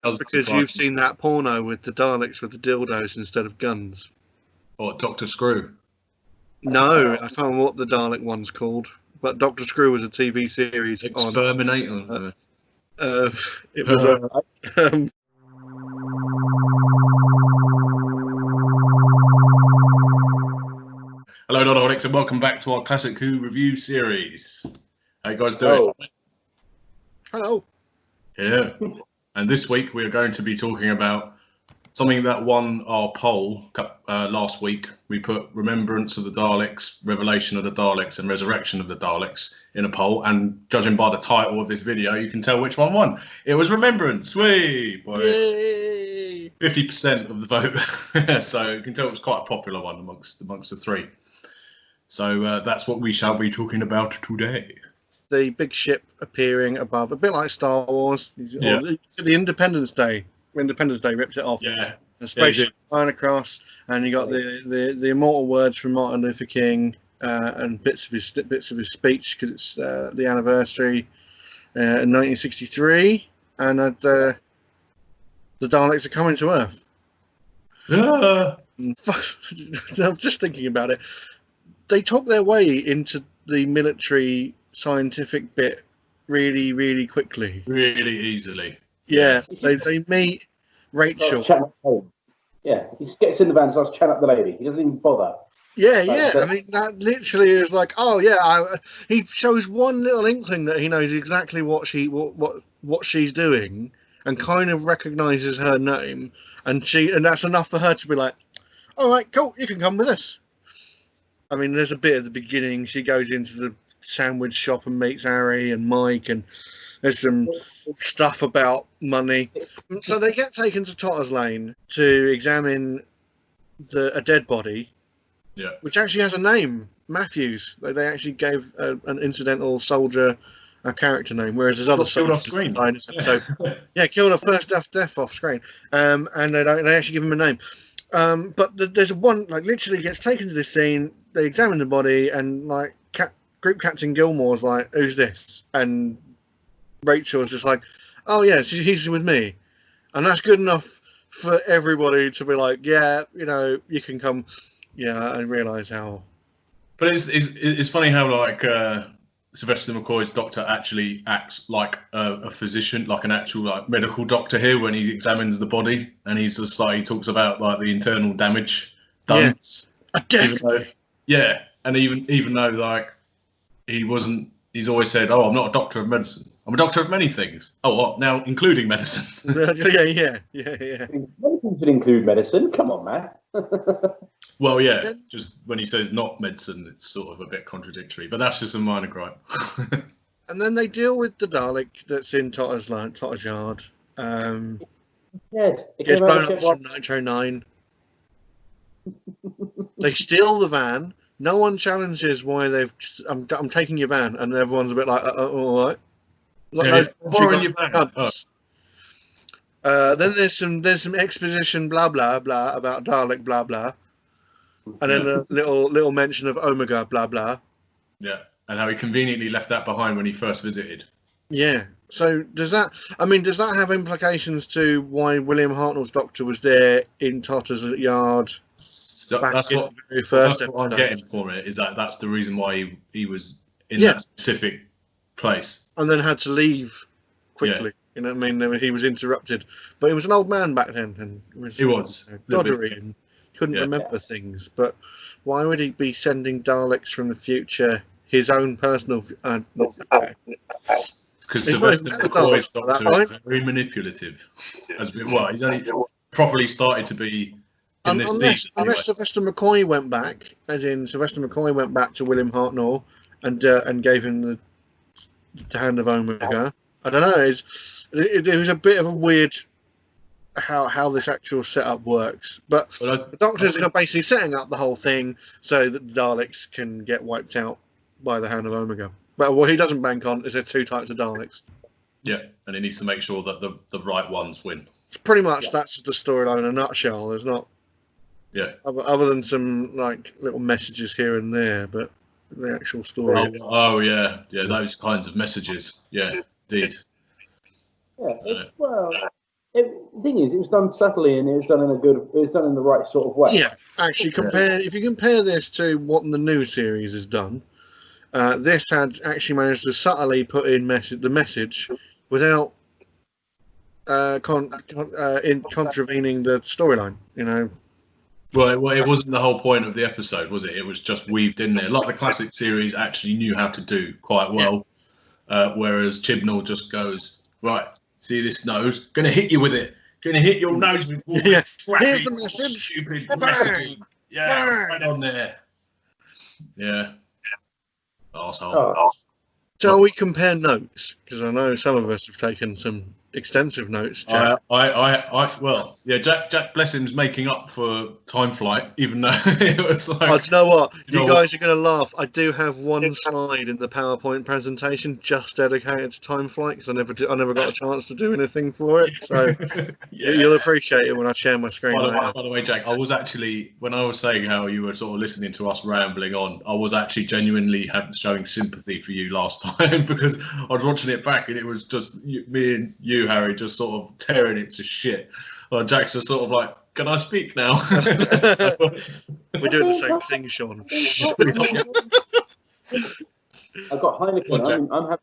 That's because you've seen that porno with the Daleks with the dildos instead of guns. Or Dr. Screw. No, I can't remember what the Dalek one's called, but Dr. Screw was a TV series Exterminator. It was Hello, Daleks, and welcome back to our Classic Who review series. How you guys doing? Hello. Yeah. And this week we are going to be talking about something that won our poll last week. We put Remembrance of the Daleks, Revelation of the Daleks, and Resurrection of the Daleks in a poll. And judging by the title of this video, you can tell which one won. It was Remembrance. Yay! 50% of the vote. So you can tell it was quite a popular one amongst the three. So that's what we shall be talking about today. The big ship appearing above, a bit like Star Wars. Yeah. The Independence Day. Independence Day ripped it off. Yeah. The spaceship flying across, and you got the immortal words from Martin Luther King and bits of his speech because it's the anniversary in 1963, and the Daleks are coming to Earth. I'm just thinking about it. They talk their way into the military scientific bit really, really quickly. Really easily. Yeah, they meet Rachel. Yeah, he just gets in the van and starts chatting up the lady. He doesn't even bother. Yeah. I mean, that literally is like, oh yeah. He shows one little inkling that he knows exactly what she's doing, and kind of recognizes her name, and that's enough for her to be like, all right, cool, you can come with us. I mean, there's a bit at the beginning. She goes into the sandwich shop and meets Harry and Mike, and there's some stuff about money. So they get taken to Totter's Lane to examine a dead body, which actually has a name, Matthews. They actually gave an incidental soldier a character name, whereas there's other killed off screen. So, killed a first death off screen, and they actually give him a name. But there's one, like, literally gets taken to this scene. They examine the body, and like Group Captain Gilmore's like, "Who's this?" And Rachel's just like, "Oh yeah, he's with me," and that's good enough for everybody to be like, "Yeah, you can come." Yeah, and realise how. But it's funny how like Sylvester McCoy's doctor actually acts like a physician, like an actual like medical doctor here when he examines the body, and he's just like, he talks about like the internal damage done. Yes, definitely. Yeah, and even though like he's always said, "Oh, I'm not a doctor of medicine. I'm a doctor of many things." Oh, what now, including medicine? yeah. Medicine should include medicine. Come on, man. Well, yeah, just when he says not medicine, it's sort of a bit contradictory, but that's just a minor gripe. And then they deal with the Dalek that's in Totter's yard. Gets blown up from Nitro 9. They steal the van. No one challenges why they've. I'm taking your van, and everyone's a bit like, all right. Borrowing your van. Then there's some exposition, blah blah blah, about Dalek, blah blah, and then a little mention of Omega, blah blah. Yeah, and how he conveniently left that behind when he first visited. Yeah. So does that have implications to why William Hartnell's Doctor was there in Totter's yard? So that's what I'm getting for it, is that's the reason why he was in that specific place, and then had to leave quickly. You know what I mean? He was interrupted, but he was an old man back then, and he was doddery and couldn't remember things. But why would he be sending Daleks from the future? His own personal. Because Sylvester McCoy's Doctor is very manipulative. He's only properly started to be in this season. Unless Sylvester McCoy went back, as in Sylvester McCoy went back to William Hartnell and gave him the Hand of Omega. I don't know. It was a bit of a weird how this actual setup works. But the Doctors are basically setting up the whole thing so that the Daleks can get wiped out by the Hand of Omega. But what he doesn't bank on is there two types of Daleks. Yeah, and he needs to make sure that the right ones win. Pretty much that's the storyline in a nutshell. There's not other than some like little messages here and there, but the actual story. Oh yeah, those kinds of messages. Yeah, indeed. Yeah, The thing is, it was done subtly and it was done in the right sort of way. Yeah, actually, if you compare this to what the new series has done, this had actually managed to subtly put in the message without contravening the storyline. You know. Well, it wasn't the whole point of the episode, was it? It was just weaved in there. Like the classic series actually knew how to do quite well, whereas Chibnall just goes, right, see this nose? Gonna hit you with it. Gonna hit your nose with all this crappy, here's the message. Stupid Bang! messaging. Yeah, Bang! right on there. Yeah. Arsehole. Oh. Shall we compare notes? Because I know some of us have taken some extensive notes, Jack. Well, yeah, Jack bless him's making up for time flight, even though it was like. Oh, do you know what? You guys are going to laugh. I do have one slide in the PowerPoint presentation just dedicated to time flight because I never got a chance to do anything for it. So Yeah. you'll appreciate it when I share my screen. By the way, Jack, I was actually, when I was saying how you were sort of listening to us rambling on, I was actually genuinely showing sympathy for you last time because I was watching it back and it was just me and you, Harry, just sort of tearing it to shit. Well, Jack's just sort of like, can I speak now? We're doing the same thing, Sean. I've got Heineken. I'm having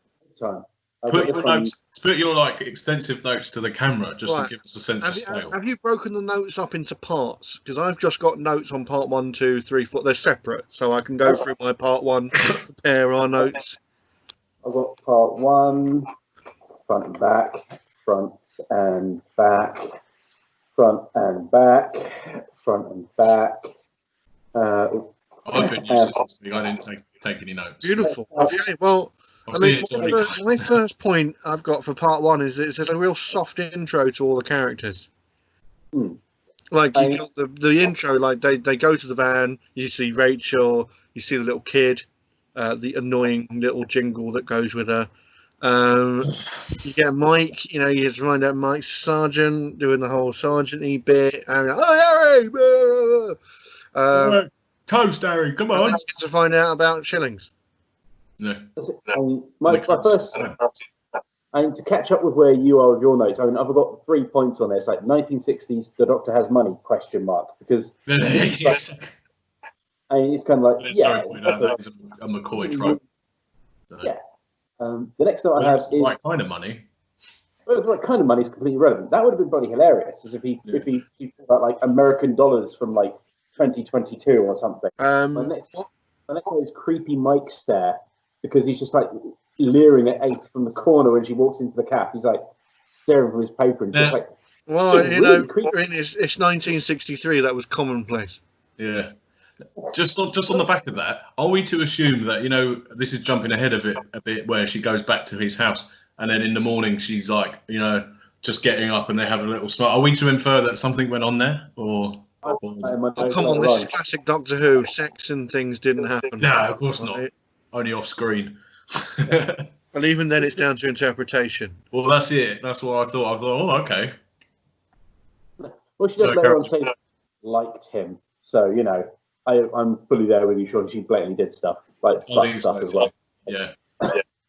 a good time. Put your like extensive notes to the camera just Right. to give us a sense of scale. Have you broken the notes up into parts? Because I've just got notes on part 1, 2, 3, 4. They're separate, so I can go through my part 1, compare our notes. I've got part 1, front and back, front and back, front and back, front and back. I've been used to this. I didn't take any notes. Beautiful. Okay, well, I mean, my first point I've got for part 1 is it's a real soft intro to all the characters. Like you got the intro, like they go to the van, you see Rachel, you see the little kid, the annoying little jingle that goes with her. You get Mike, you just find out Mike's sergeant doing the whole sergeant-y bit. And, oh, Harry! Toast, Harry, come on. And then you get to find out about Shillings. No. My first, to catch up with where you are with your notes, I've got 3 points on this. Like 1960s, the Doctor has money? ? Because Yes. it's kind of like that is a McCoy trope. Yeah. The next note I have is the right kind of money. Well, the right kind of money is completely irrelevant. That would have been bloody hilarious, as if he put about like American dollars from like 2022 or something. My next one is creepy Mike stare, because he's just like leering at Ace from the corner when she walks into the caf. He's like staring from his paper and just like. Well, it's 1963. That was commonplace. Yeah. Just on the back of that, are we to assume that this is jumping ahead of it a bit, where she goes back to his house and then in the morning she's like just getting up and they have a little smile? Are we to infer that something went on there, or? Oh, come on, this is classic Doctor Who. Sex and things didn't happen. No, of course not. Only off screen. Well, even then, it's down to interpretation. Well, that's it. That's what I thought. Oh, okay. Well, she does later on say liked him, so I'm fully there with you, Sean. She blatantly did stuff like stuff as well. Yeah.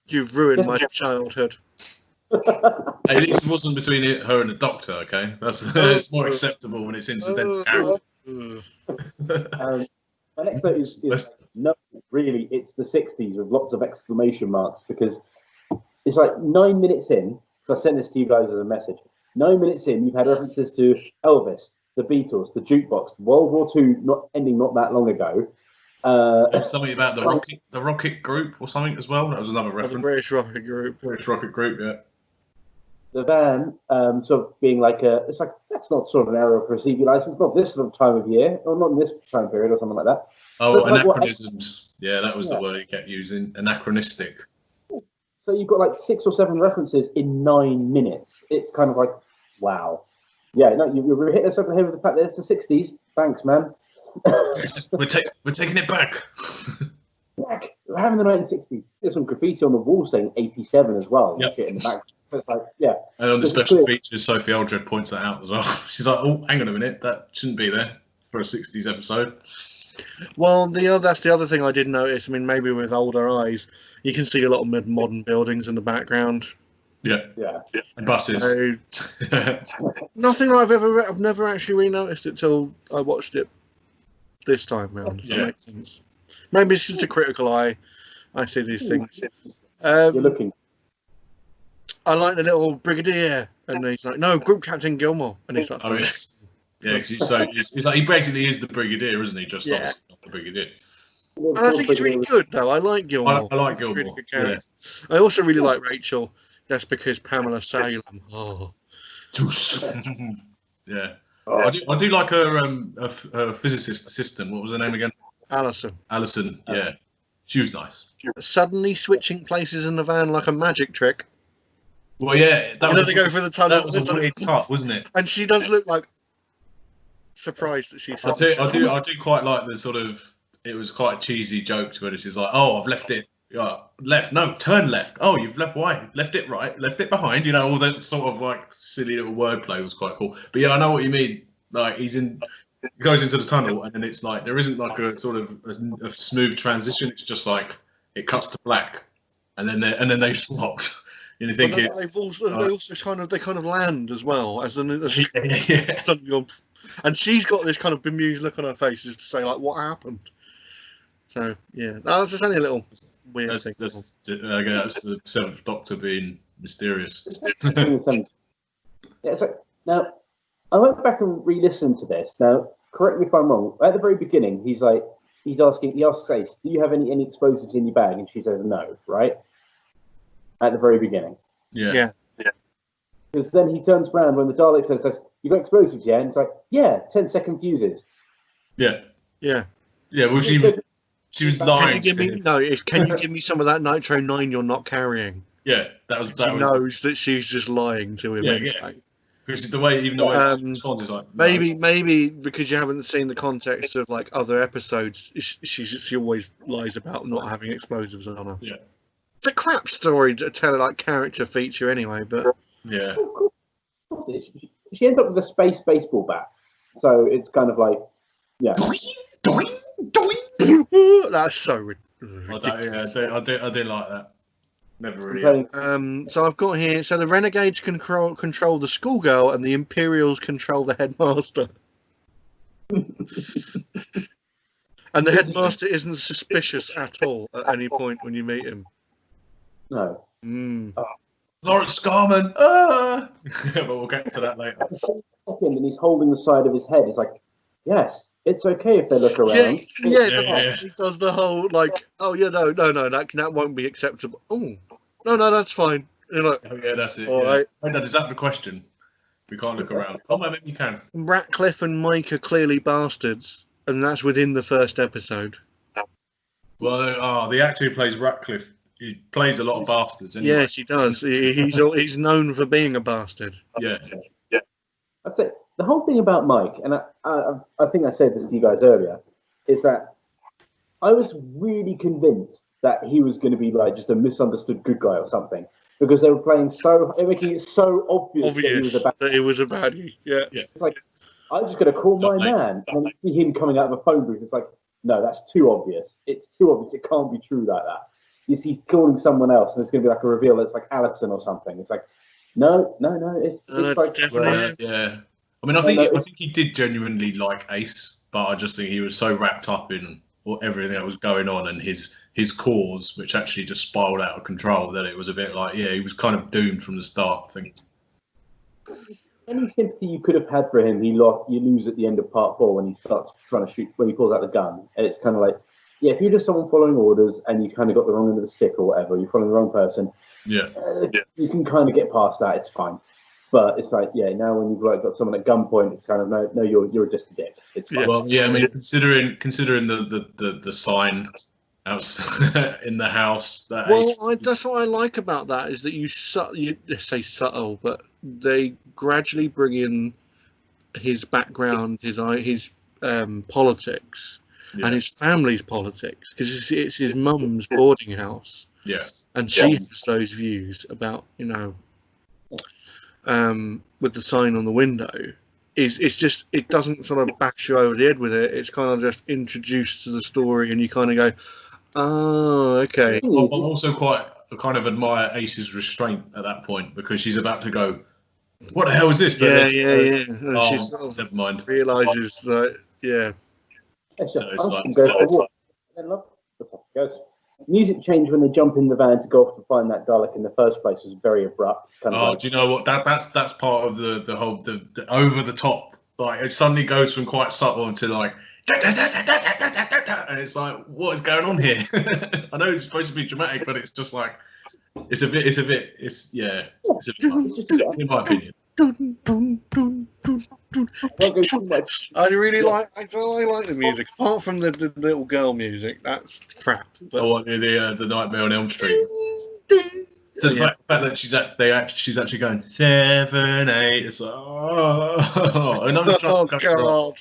You've ruined my childhood. At least it wasn't between her and the Doctor. Okay, it's more acceptable when it's incidental characters. My next note is no, really, it's the 60s with lots of exclamation marks, because it's like 9 minutes in. So I sent this to you guys as a message. 9 minutes in, you've had references to Elvis, the Beatles, the jukebox, World War II not that long ago. Something about the Rocket Group or something as well. That was another reference. The British Rocket Group. British Rocket Group, yeah. The van, sort of being like it's like, that's not sort of an error for a CV license, not this sort of time of year, or not in this time period, or something like that. Oh, so anachronisms. Yeah, that was the word you kept using. Anachronistic. So you've got like 6 or 7 references in 9 minutes. It's kind of like, wow. Yeah, no, you're hitting us over the head with the fact that it's the 60s. Thanks, man. we're taking it back. We're having the 1960s. There's some graffiti on the wall saying 87 as well. Yep. In the back. It's like, yeah. And on the special features, Sophie Aldred points that out as well. She's like, oh, hang on a minute, that shouldn't be there for a 60s episode. Well, that's the other thing I did notice. I mean, maybe with older eyes, you can see a lot of modern buildings in the background. Yeah. And buses. Nothing I've never actually re-noticed it till I watched it this time round. If that makes sense. Maybe it's just a critical eye. I see these things. You're looking. I like the little brigadier, and he's like, "No, Group Captain Gilmore," and he starts. So it's like he basically is the brigadier, isn't he? Just obviously not the brigadier. And I think he's really good, though. I like Gilmore. I like Gilmore. Really good character. Yeah. I also really like Rachel. That's because Pamela Salem. Oh, yeah. I do like her physicist assistant. What was her name again? Alison. Yeah, she was nice. Suddenly switching places in the van like a magic trick. Well, yeah, they go for the tunnel. That was a weird cut, wasn't it? And she does look like surprised that she's. I do quite like the sort of. It was quite a cheesy joke to it. It's like, oh, I've left it left. No, turn left. Oh, you've left right. Left it right. Left it behind. You know, all that sort of like silly little wordplay was quite cool. But yeah, I know what you mean. Like he goes into the tunnel, and then it's like there isn't like a sort of a smooth transition. It's just like it cuts to black, and then they've swapped. And you think they also kind of land as well as and she's got this kind of bemused look on her face just to say like what happened. So yeah, that's just only a little weird thing. That's the Seventh Doctor being mysterious. Yeah, so now I went back and re-listened to this. Now, correct me if I'm wrong. At the very beginning, he asks Grace, "Do you have any explosives in your bag?" And she says no, right? At the very beginning. Yeah. Because then he turns around when the Dalek says, "You got explosives, yeah?" And it's like, "Yeah, 10-second fuses." Yeah. Yeah. Well, she was lying. Can you give me some of that Nitro 9 you're not carrying? Yeah, she knows that she's just lying to him. Yeah. Because the way she responds is like maybe because you haven't seen the context of like other episodes, she always lies about not having explosives on her. Yeah. It's a crap story to tell like character feature anyway, but yeah. She ends up with a space baseball bat, so it's kind of like, yeah. That's so ridiculous. I do like that. Never really. So I've got here. So the Renegades control the schoolgirl, and the Imperials control the headmaster. And the headmaster isn't suspicious at all at any point when you meet him. No. Lawrence Scarman. But we'll get to that later. And he's holding the side of his head. He's like, "Yes, it's okay if they look around." Yeah. He does the whole like, "Oh yeah, no, that won't be acceptable." Oh, no, that's fine. You're like, "Oh yeah, that's it." All right. Is that the question? We can't look around. Oh, maybe you can. Ratcliffe and Mike are clearly bastards, and that's within the first episode. Well, the actor who plays Ratcliffe, he plays a lot of bastards. Anyway. Yes, he does. He's known for being a bastard. Yeah. I'd say the whole thing about Mike, and I think I said this to you guys earlier, is that I was really convinced that he was going to be like just a misunderstood good guy or something, because they were making it so obvious that he was a baddie. Yeah. It's like, I'm just going to call my man, and then you see him coming out of a phone booth. It's like, no, that's too obvious. It's too obvious. It can't be true like that. He's calling someone else, and it's going to be like a reveal that's like Alison or something. It's like, no. It's like, definitely. Yeah. I mean, I think he did genuinely like Ace, but I just think he was so wrapped up in everything that was going on and his cause, which actually just spiraled out of control, that it was a bit like, he was kind of doomed from the start, I think. Any sympathy you could have had for him, you lose at the end of part 4 when he starts trying to shoot, when he pulls out the gun. And it's kind of like, if you're just someone following orders and you kind of got the wrong end of the stick or whatever, you're following the wrong person, you can kind of get past that, it's fine. But it's like, now when you've got someone at gunpoint, it's kind of, no, you're just a dick. It's fine. Well, I mean, considering the sign out in the house. That's what I like about that, is that you say subtle, but they gradually bring in his background, his politics, and his family's politics, because it's his mum's boarding house. Yeah, and she has those views about, with the sign on the window. It's just, it doesn't sort of bash you over the head with it. It's kind of just introduced to the story, and you kind of go, oh, okay. I'm also quite kind of admire Ace's restraint at that point, because she's about to go, what the hell is this? But yeah. And she sort of never mind. Realizes that, yeah. Music change when they jump in the van to go off to find that Dalek in the first place is very abrupt. Do you know what? That's part of the whole the over the top. Like, it suddenly goes from quite subtle to like, and it's like, what is going on here? I know it's supposed to be dramatic, but it's just like, it's a bit, in my opinion. I really like the music, apart from the little girl music. That's crap. But the Nightmare on Elm Street. So the fact that she's actually going 7, 8. It's like, God.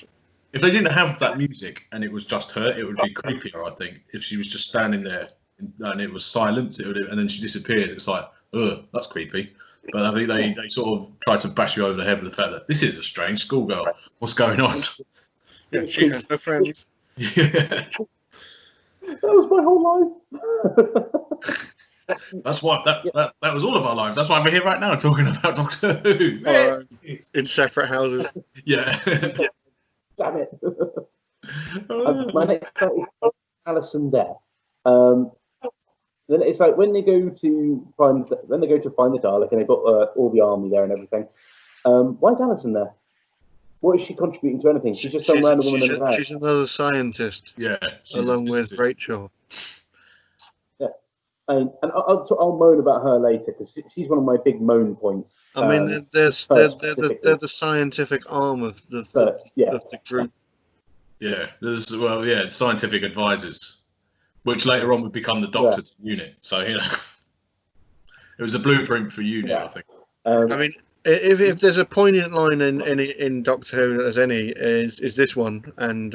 If they didn't have that music and it was just her, it would be creepier. I think if she was just standing there and it was silence, and then she disappears. It's like, ugh, that's creepy. But I think they sort of try to bash you over the head with the fact that this is a strange schoolgirl. What's going on? Yeah, she has no friends. Yeah. That was my whole life. That's why that was all of our lives. That's why we're here right now talking about Doctor Who. In separate houses. Yeah. Damn it. My next thought is Alison there. Then it's like when they go to find the Dalek and they've got all the army there and everything. Why is Alison there? What is she contributing to anything? She's just some random woman in the van. She's another scientist. Yeah, along with Rachel. Yeah, and I'll moan about her later because she's one of my big moan points. I mean, they're the scientific arm of the group. Yeah, there's scientific advisors, which later on would become the Doctor's unit. So it was a blueprint for unit, I think. I mean, if there's a poignant line in Doctor Who as any is this one, and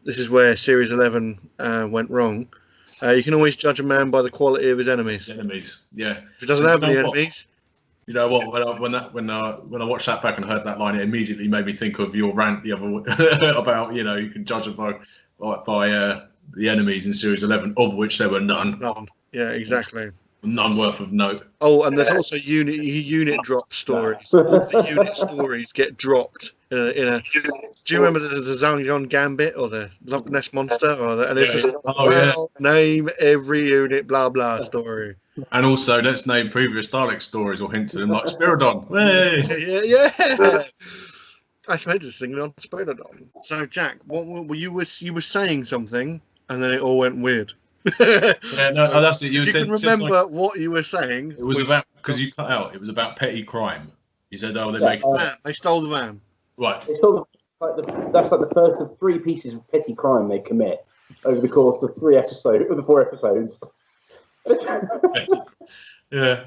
this is where Series 11 went wrong. You can always judge a man by the quality of his enemies. Yeah. If he doesn't have any enemies. You know what? When I watched that back and heard that line, it immediately made me think of your rant the other about you can judge it by the enemies in Series 11, of which there were none. None. Yeah, exactly. None worth of note. Oh, and there's also unit drop stories. All the unit stories get dropped in a. Do you remember the Zhang Yon Gambit or the Loch Ness Monster? And it's just name every unit blah blah story. And also, let's name previous Dalek stories or hint to them, like Spiridon. Hey! Yeah. I made this thing on Spiridon. So, Jack, what you were saying something, and then it all went weird. That's it. You can remember what you were saying. It was about, because you cut out. It was about petty crime. You said, they stole the van. Right. They stole that's like the first of 3 pieces of petty crime they commit over the course of 4 episodes. Yeah.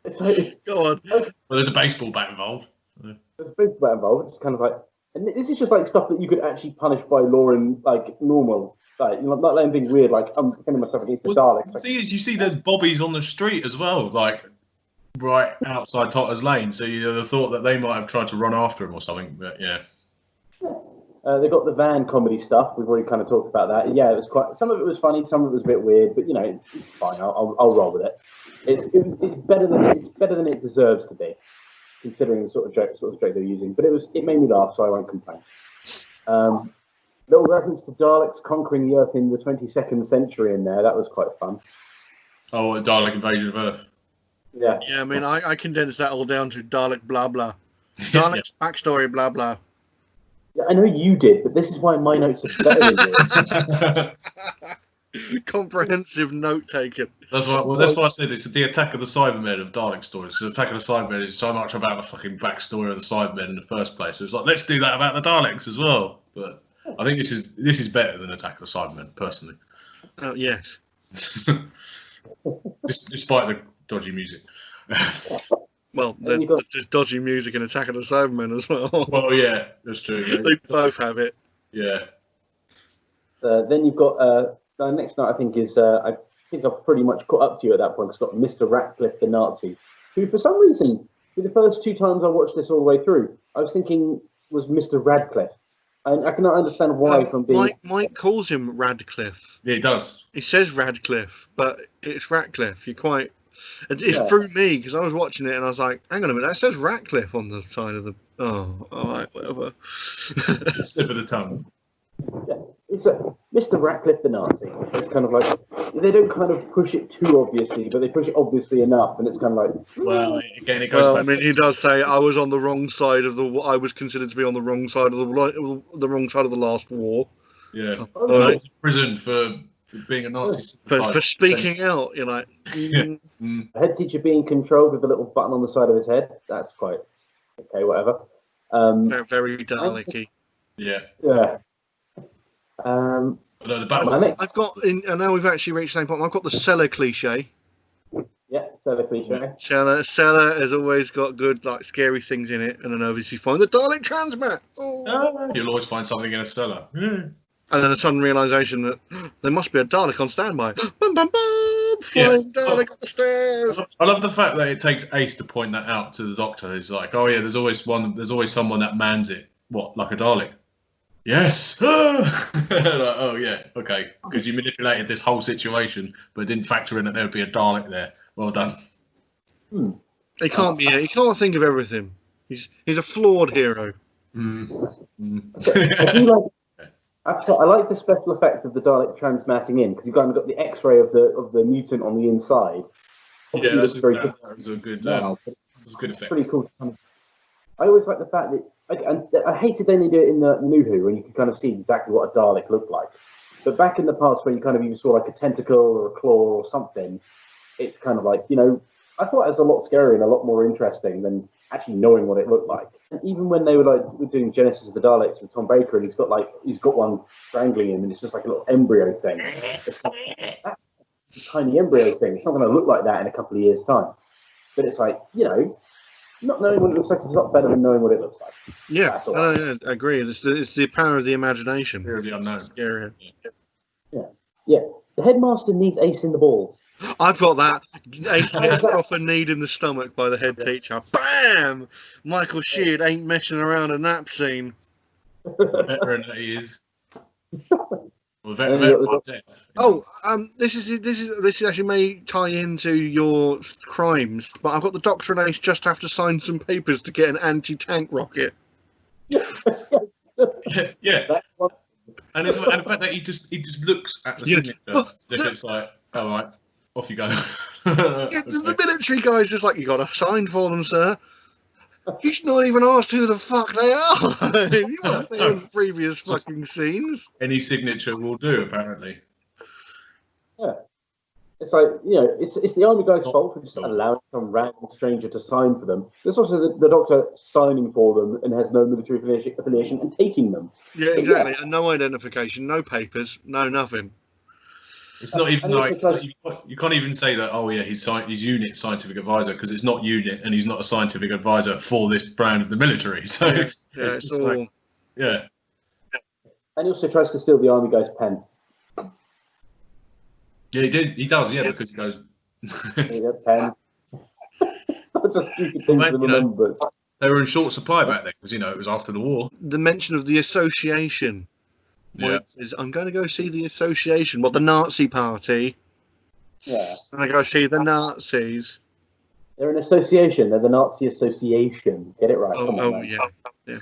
It's like, go on. Well, there's a baseball bat involved. There's a baseball bat involved. It's kind of like, and this is just like stuff that you could actually punish by law and like normal. Like, not letting things weird, like I'm defending myself against the Daleks. The thing is, you see there's bobbies on the street as well, like right outside Totter's Lane. So you have thought that they might have tried to run after him or something, but yeah. They got the van comedy stuff. We've already kind of talked about that. Yeah, it was quite. Some of it was funny, some of it was a bit weird, but it's fine. I'll roll with it. It's better than it deserves to be, considering the sort of joke they're using. But it made me laugh, so I won't complain. Little reference to Daleks conquering the Earth in the 22nd century in there. That was quite fun. Oh, a Dalek invasion of Earth. Yeah. Yeah, I mean, I condensed that all down to Dalek blah blah. Dalek's backstory blah blah. Yeah, I know you did, but this is why my notes are better than yours. Comprehensive note taken. That's why I said it's the Attack of the Cybermen of Dalek stories. Because Attack of the Cybermen is so much about the fucking backstory of the Cybermen in the first place. So it's like, let's do that about the Daleks as well. But I think this is better than Attack of the Cybermen, personally. Oh yes. Despite the dodgy music. Well, there's dodgy music in Attack of the Cybermen as well. Well, yeah, that's true. Yeah. They both have it. Yeah. Then you've got the next night. I think I've pretty much caught up to you at that point. It's got Mr. Ratcliffe the Nazi, who for some reason, for the first 2 times I watched this all the way through, I was thinking was Mr. Radcliffe. And I cannot understand why from being... Mike calls him Radcliffe. Yeah, he does. He says Radcliffe, but it's Ratcliffe. It's through me, because I was watching it and I was like, hang on a minute, that says Ratcliffe on the side of the... Oh, all right, whatever. Slip of the tongue. Yeah, it's Mr. Ratcliffe the Nazi. It's kind of like, they don't kind of push it too obviously, but they push it obviously enough, and it's kind of like... Well, again, it goes back. I mean, he does say, I was on the wrong side of I was considered to be on the wrong side of the wrong side of the last war. Yeah. Right. Prison for being a Nazi. For speaking out, you're like... The head teacher being controlled with a little button on the side of his head, that's quite... Okay, whatever. Very, very Dalek-y. Yeah. Yeah. I've got, and now we've actually reached the same point, I've got the cellar cliche. Yeah, cellar cliche. Cellar has always got good, like, scary things in it, and then obviously find the Dalek transmat. Oh. You'll always find something in a cellar. And then a sudden realization that there must be a Dalek on standby. Bum, bum, bum, flying Dalek up the stairs. I love the fact that it takes Ace to point that out to the Doctor. It's like, oh yeah, there's always someone that mans it. What, like a Dalek? Yes. Like, oh yeah, okay. Because you manipulated this whole situation, but didn't factor in that there would be a Dalek there. Well done. He can't be. He can't think of everything. He's a flawed hero. I like the special effects of the Dalek transmatting in, because you've kind of got the X-ray of the mutant on the inside. Yeah, that was a good effect. Pretty cool. I always like the fact that, and I hated when they do it in the New Who, and you can kind of see exactly what a Dalek looked like. But back in the past, where you kind of even saw like a tentacle or a claw or something, it's kind of like, I thought it was a lot scarier and a lot more interesting than actually knowing what it looked like. And even when they were doing Genesis of the Daleks with Tom Baker, and he's got one strangling him, and it's just like a little embryo thing. It's like, that's a tiny embryo thing. It's not going to look like that in a couple of years' time. But it's like, not knowing what it looks like is not better than knowing what it looks like. Yeah, I agree. It's the power of the imagination. Fear of the unknown. Scary. Yeah. The headmaster needs Ace in the balls. I've got that. Ace gets proper kneed in the stomach by the head teacher. Bam! Michael Sheard ain't messing around in that scene. Veteran that he is. This actually may tie into your crimes, but I've got the Doctor and Ace just have to sign some papers to get an anti-tank rocket. Yeah. And the fact that he just looks at the signature, it's like, all right, off you go. The military guy's just like, you got to sign for them, sir. He's not even asked who the fuck they are. He wasn't there in the previous fucking scenes. Any signature will do, apparently. Yeah. It's like, it's the army guy's fault for just allowing some random stranger to sign for them. There's also the Doctor signing for them and has no military affiliation and taking them. Yeah, exactly. And no identification, no papers, no nothing. It's not even like you can't even say that. Oh yeah, he's unit scientific advisor, because it's not unit, and he's not a scientific advisor for this brand of the military. So it's all like, yeah. And he also tries to steal the army guy's pen. Yeah, he does. Yeah, because he goes. Pen. Just stupid things to remember. They were in short supply back then, because it was after the war. The mention of the association. Yeah. I'm going to go see the association. What, the Nazi party? Yeah. I'm going to go see the Nazis. They're an association. They're the Nazi Association. Get it right. Yeah.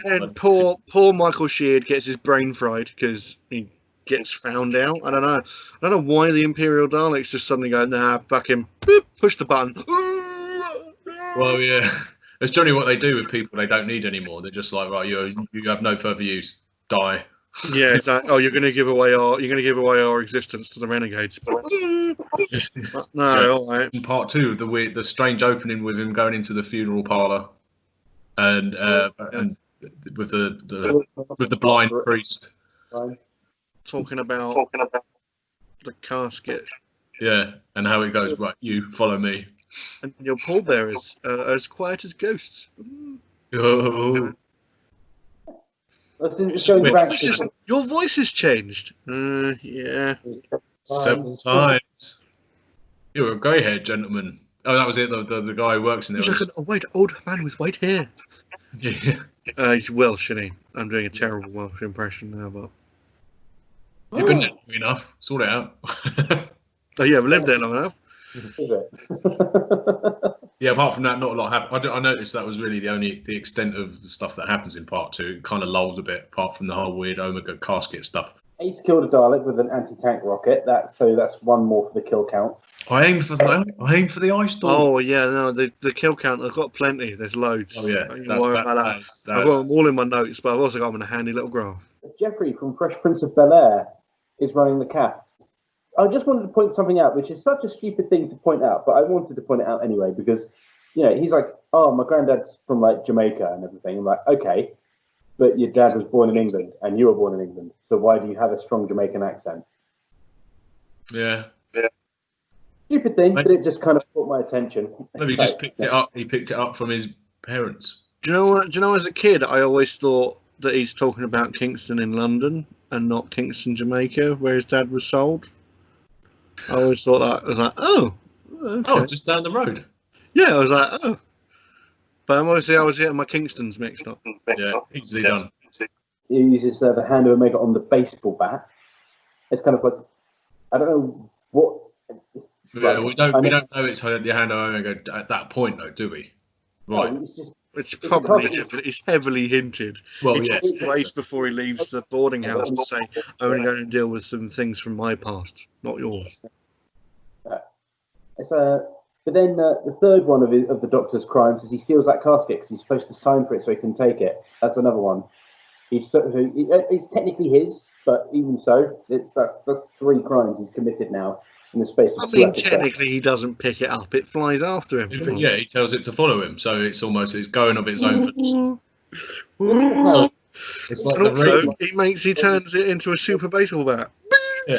And poor Michael Sheard gets his brain fried because he gets found out. I don't know why the Imperial Daleks just suddenly go, nah, fuck him. Boop, push the button. Well, yeah. It's generally what they do with people they don't need anymore. They're just like, right, you have no further use. Die. Yeah, exactly. Oh, you're going to give away our existence to the renegades. No, all right. In part 2 of the strange opening with him going into the funeral parlor, and with the blind priest talking about the casket. Yeah, and how it goes. Right, you follow me. And your pallbearers are as quiet as ghosts. Oh. Your voice has changed. Yeah. Several times. You're a grey-haired gentleman. Oh, that was it. The guy who works in there. He's like an old man with white hair. Yeah. He's Welsh, isn't he? I'm doing a terrible Welsh impression now, but. You've been there long enough. Sort it out. Oh yeah, I've lived there long enough. Is it? Yeah, apart from that, not a lot happened. I noticed that was really the extent of the stuff that happens in part 2. It kind of lulls a bit, apart from the whole weird Omega casket stuff. Ace killed a Dalek with an anti-tank rocket. That's one more for the kill count. I aimed for the ice door. Oh yeah, no, the kill count. I've got plenty. There's loads. Oh yeah, Don't worry about that. I've got them all in my notes, but I've also got them in a handy little graph. Jeffrey from Fresh Prince of Bel-Air is running the CAF. I just wanted to point something out, which is such a stupid thing to point out, but I wanted to point it out anyway because, he's like, oh, my granddad's from like Jamaica and everything. I'm like, okay, but your dad was born in England and you were born in England, so why do you have a strong Jamaican accent? Yeah. Stupid thing, but it just kind of caught my attention. Maybe he just picked it up. He picked it up from his parents. Do you know what? Do you know, as a kid, I always thought that he's talking about Kingston in London and not Kingston, Jamaica, where his dad was sold. I always thought that. I was like, oh, okay. Oh, just down the road. Yeah, I was like, oh. But obviously I was getting my Kingstons mixed up. Yeah, easily done. He uses the hand of Omega on the baseball bat. It's kind of like, I don't know what. Yeah, we don't know it's the hand of Omega at that point, though, do we? Right. No, it's heavily hinted. Well, It's right before he leaves the boarding house to say, I'm only going to deal with some things from my past, not yours. But then the third one of the Doctor's crimes is he steals that casket because he's supposed to sign for it so he can take it. That's another one. It's technically his, but even so, that's 3 crimes he's committed now in the space of 2 episodes. Technically he doesn't pick it up; it flies after him. Yeah, he tells it to follow him, so it's going of its own. So it's like and also, he turns it into a super baseball bat. Yeah.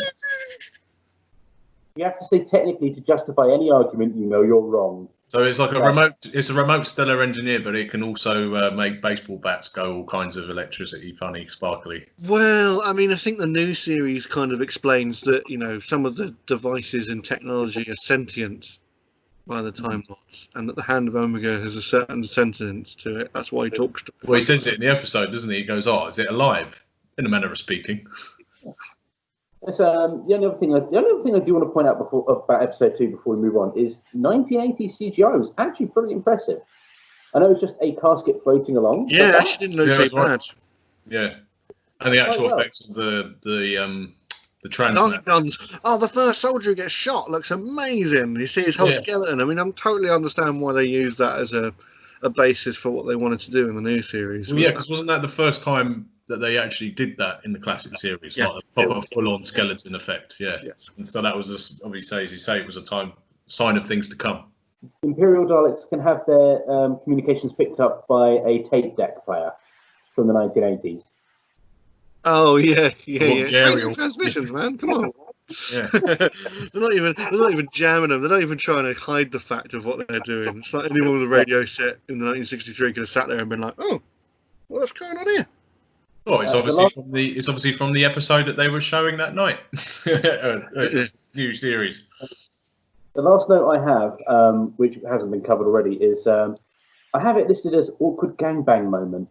You have to say technically to justify any argument. You're wrong. So it's like a remote. It's a remote stellar engineer, but it can also make baseball bats go all kinds of electricity, funny, sparkly. Well, I mean, I think the new series kind of explains that some of the devices and technology are sentient by the Time Lords, and that the Hand of Omega has a certain sentience to it. That's why he talks to it. Well, he says it in the episode, doesn't he? He goes, "Oh, is it alive?" In a manner of speaking. It's, the only other thing I do want to point out about episode 2 before we move on is 1980s CGI was actually pretty impressive. I know it's just a casket floating along. Yeah, it actually didn't look too bad. Yeah, and the actual effects of the transmat guns. Oh, the first soldier who gets shot looks amazing. You see his whole skeleton. I mean, I'm totally understand why they use that as a basis for what they wanted to do in the new series. Well, yeah, because wasn't that the first time that they actually did that in the classic series, like a proper full-on skeleton effect? Yeah. Yes. And so that was obviously, as you say, it was a sign of things to come. Imperial Daleks can have their communications picked up by a tape deck player from the 1980s. Oh yeah. Radio transmissions, man. Come on. Yeah. they're not even jamming them. They're not even trying to hide the fact of what they're doing. It's like anyone with a radio set in the 1963 could have sat there and been like, "Oh, what's going on here?" Oh, it's obviously from the episode that they were showing that night. New series. The last note I have, which hasn't been covered already, is I have it listed as awkward gangbang moment.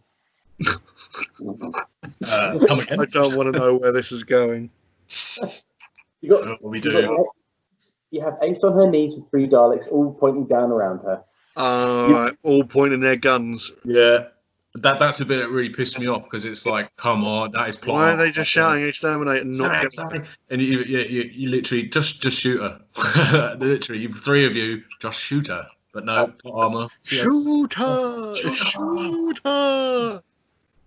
Come again? I don't want to know where this is going. You have Ace on her knees with 3 Daleks all pointing down around her. All pointing their guns. Yeah. That's a bit that really pissed me off because it's like, come on, that is plot. Why are they just shouting exterminate and not get... And you literally just shoot her. Literally, you 3 of you just shoot her. But no, armor. Shoot her! Shoot her!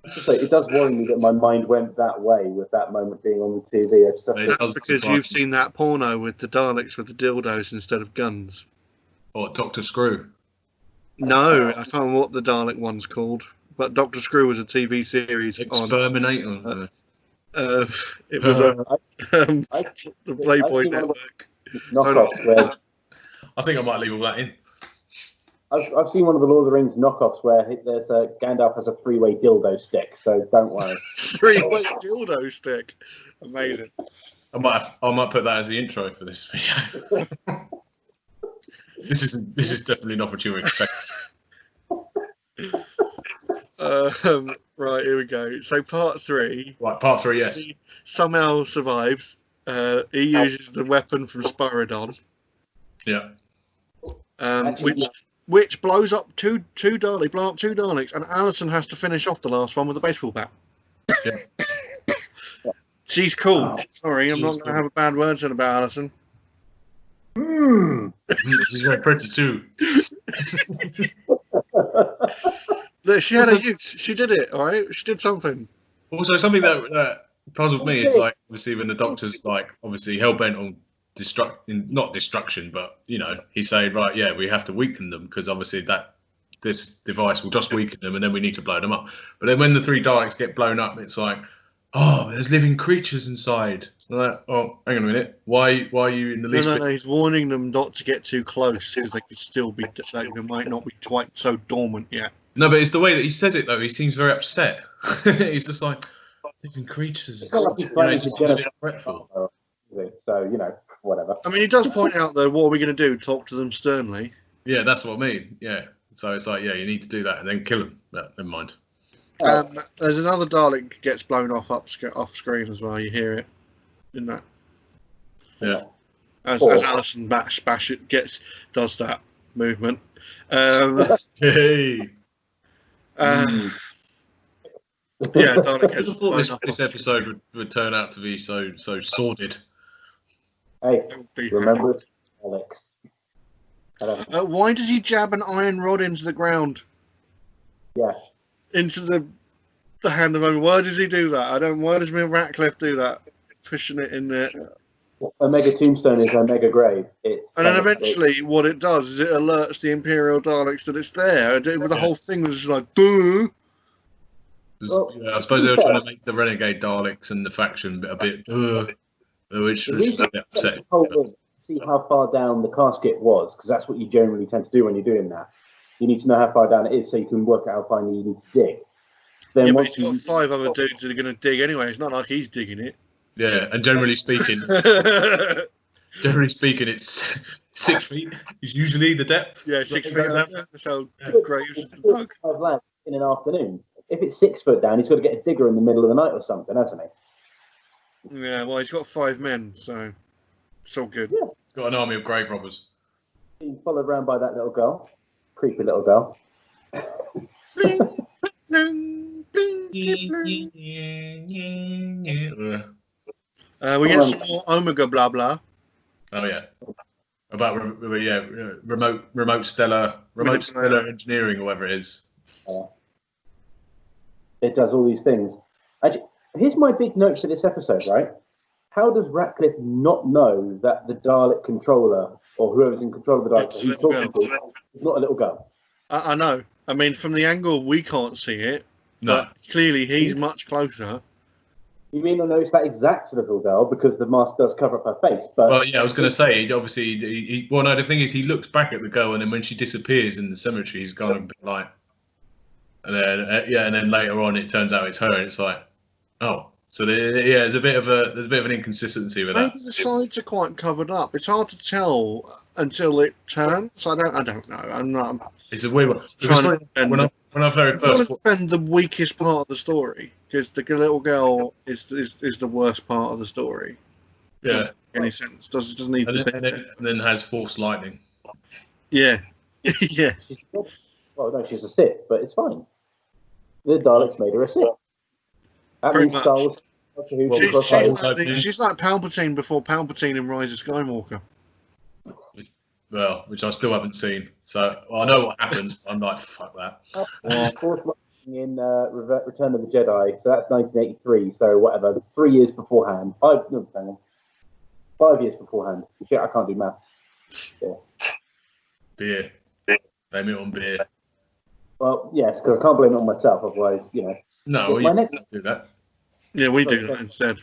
It does worry me that my mind went that way with that moment being on the TV. That's because you've seen that porno with the Daleks with the dildos instead of guns. Or Dr. Screw. No, I can't remember what the Dalek one's called. But Dr. Screw was a TV series Exterminator. It was the Playboy Network. I think I might leave all that in. I've seen one of the Lord of the Rings knockoffs where there's Gandalf has a 3-way dildo stick, so don't worry. 3-way dildo stick, amazing. I might put that as the intro for this video. This is definitely not what you were expecting. Right, here we go. So part 3. Right, part 3, yes. He somehow survives. He uses the weapon from Spyrodon. Yeah. Which blows up two Daleks, and Alison has to finish off the last one with a baseball bat. Yeah. She's cool. Sorry, I'm not going to have a bad word said about Alison. She's very pretty too. Look, she had a use. She did it, all right? She did something. Also, something that puzzled me is like, obviously, when the Doctor's like, obviously, hell-bent on not destruction, but, you know, he's saying, right, yeah, we have to weaken them because obviously this device will just weaken them and then we need to blow them up. But then when the 3 Daleks get blown up, it's like, oh, there's living creatures inside. Like, oh, hang on a minute. Why are you in the least? No, he's warning them not to get too close because they could still be, they might not be quite so dormant yet. No, but it's the way that he says it, though. He seems very upset. He's just like, living creatures. It's not like he's trying to get fretful. So, you know, whatever. I mean, he does point out, though, what are we going to do? Talk to them sternly? Yeah, that's what I mean. Yeah. So it's like, yeah, you need to do that and then kill them. But never mind. There's another Dalek gets blown off screen as well. You hear it in that. Yeah. As Alison does that movement. Hey. Yeah, Dalek I thought this episode would turn out to be so sordid. Hey, remember Daleks. Why does he jab an iron rod into the ground? Yeah. Into the hand of Omega. Why does he do that? Why does Ratcliffe do that? Pushing it in there. Omega Tombstone is Omega Grave. And then eventually what it does is it alerts the Imperial Daleks that it's there. The whole thing was just like, duh! Yeah, I suppose they were trying to make the Renegade Daleks and the faction a bit, which was a bit upsetting. See how far down the casket was, because that's what you generally tend to do when you're doing that. You need to know how far down it is so you can work out how far you need to dig. Then yeah, but he's got 5 other dudes that are going to dig anyway. It's not like he's digging it. Yeah, and generally speaking, it's 6 feet is usually the depth. Yeah, 6 feet. That's how graves look. In an afternoon. If it's 6 foot down, he's got to get a digger in the middle of the night or something, hasn't he? Yeah, well, he's got 5 men, so it's all good. Yeah. He's got an army of grave robbers. He's followed around by that little girl. Creepy little girl. We get some more Omega blah blah. Oh yeah, about remote stellar engineering or whatever it is. It does all these things. Actually, here's my big note for this episode, right? How does Ratcliffe not know that the Dalek controller or whoever's in control of the Dalek he's talking to is not a little girl? I know. I mean, from the angle we can't see it, but clearly he's much closer. You mean I noticed that exact little girl because the mask does cover up her face? But well, yeah, I was going to say, obviously, well, no, the thing is, he looks back at the girl, and then when she disappears in the cemetery, he's gone a bit like, and then and then later on, it turns out it's her, and it's like, oh, so there's a bit of an inconsistency with that. Maybe the sides are quite covered up. It's hard to tell until it turns. I don't know. I'm not. It's a weird one. When I very first defend the weakest part of the story, because the little girl is the worst part of the story. Yeah. Doesn't make any sense. Doesn't need to be. And then has force lightning. Yeah. Yeah. Well, no, she's a Sith, but it's fine. The Daleks made her a Sith. Pretty much. She's like Palpatine before Palpatine in Rise of Skywalker. Well, which I still haven't seen, so I know what happened. I'm like, fuck that. In Return of the Jedi, so that's 1983. So whatever, 3 years beforehand. 5 years beforehand. Shit, I can't do math. Yeah. Beer. Blame it on beer. Well, yes, because I can't blame it on myself. Otherwise, you know. No, well, you can't do that. Yeah, we do that instead.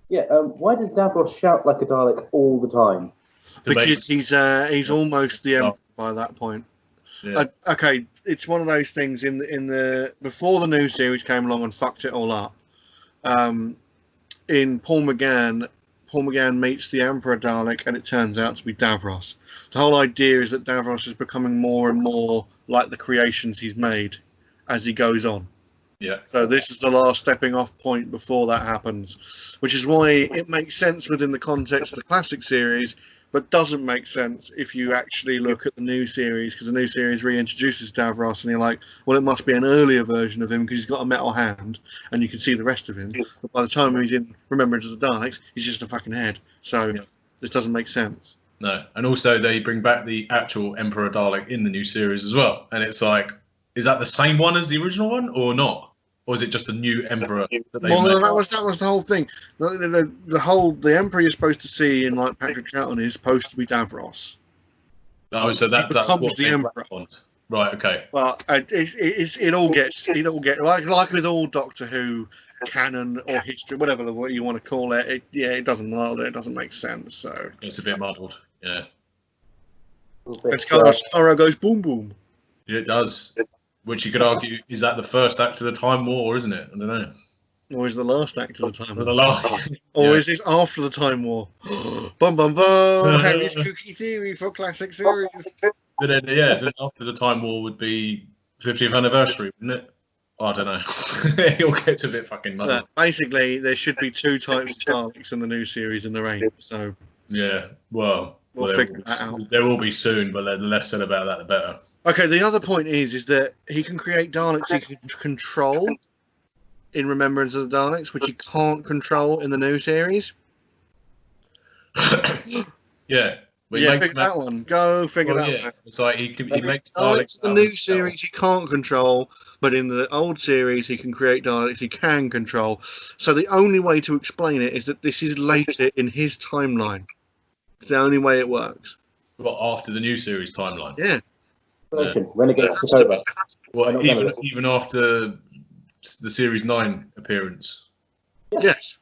Why does Davros shout like a Dalek all the time? Because he's almost the Emperor by that point. Yeah. Okay, it's one of those things in the before the new series came along and fucked it all up. In Paul Paul McGann meets the Emperor Dalek, and it turns out to be Davros. The whole idea is that Davros is becoming more and more like the creations he's made as he goes on. Yeah. So this is the last stepping off point before that happens, which is why it makes sense within the context of the classic series, but doesn't make sense if you actually look at the new series, because the new series reintroduces Davros, and you're like, well, it must be an earlier version of him because he's got a metal hand, and you can see the rest of him. But by the time he's in Remembrance of the Daleks, he's just a fucking head. So this doesn't make sense. No, and also they bring back the actual Emperor Dalek in the new series as well, and it's like, is that the same one as the original one or not? Or is it just a new Emperor that they Well, made? that was the whole thing. The Emperor you're supposed to see in like Patrick Troughton is supposed to be Davros. Oh, so that's what the Emperor. Right. Okay. Well, it all gets like with all Doctor Who canon or history, whatever you want to call it. It doesn't matter. It doesn't make sense. So it's a bit muddled. Yeah. And Skaro goes boom boom. Yeah, it does. Which you could argue, is that the first act of the Time War, isn't it? I don't know. Or is the last act of the Time War? The last. Or is this after the Time War? Bum bum bum! Harry's cookie theory for classic series. But then, then after the Time War would be 50th anniversary, wouldn't it? I don't know. It all gets a bit fucking muddled. Basically, there should be two types of Daleks in the new series in the rain. So yeah, well, we'll figure that out. There will be soon, but the less said about that, the better. Okay, the other point is that he can create Daleks he can control in Remembrance of the Daleks, which he can't control in the new series. Yeah. Figure that one. Go figure that one. It's like he makes Daleks in the new series he can't control, but in the old series he can create Daleks he can control. So the only way to explain it is that this is later in his timeline. It's the only way it works. Well, after the new series timeline. Yeah. Renegades took over. Well, even after the Series 9 appearance. Yes.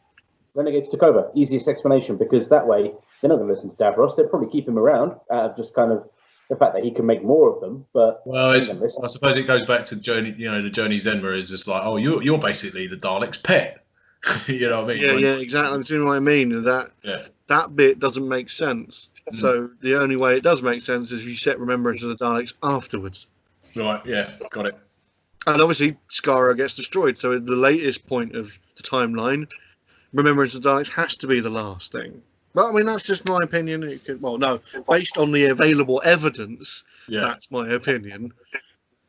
Renegades took over. Easiest explanation, because that way they're not going to listen to Davros. They'll probably keep him around out of just kind of the fact that he can make more of them. But I suppose it goes back to Journey. The Journey Zenma is just like, oh, you're basically the Dalek's pet. You know what I mean? Yeah, exactly. That's what I mean. That bit doesn't make sense. So the only way it does make sense is if you set Remembrance of the Daleks afterwards. Right, yeah, got it. And obviously, Skaro gets destroyed. So at the latest point of the timeline, Remembrance of the Daleks has to be the last thing. But I mean, that's just my opinion. Based on the available evidence, that's my opinion.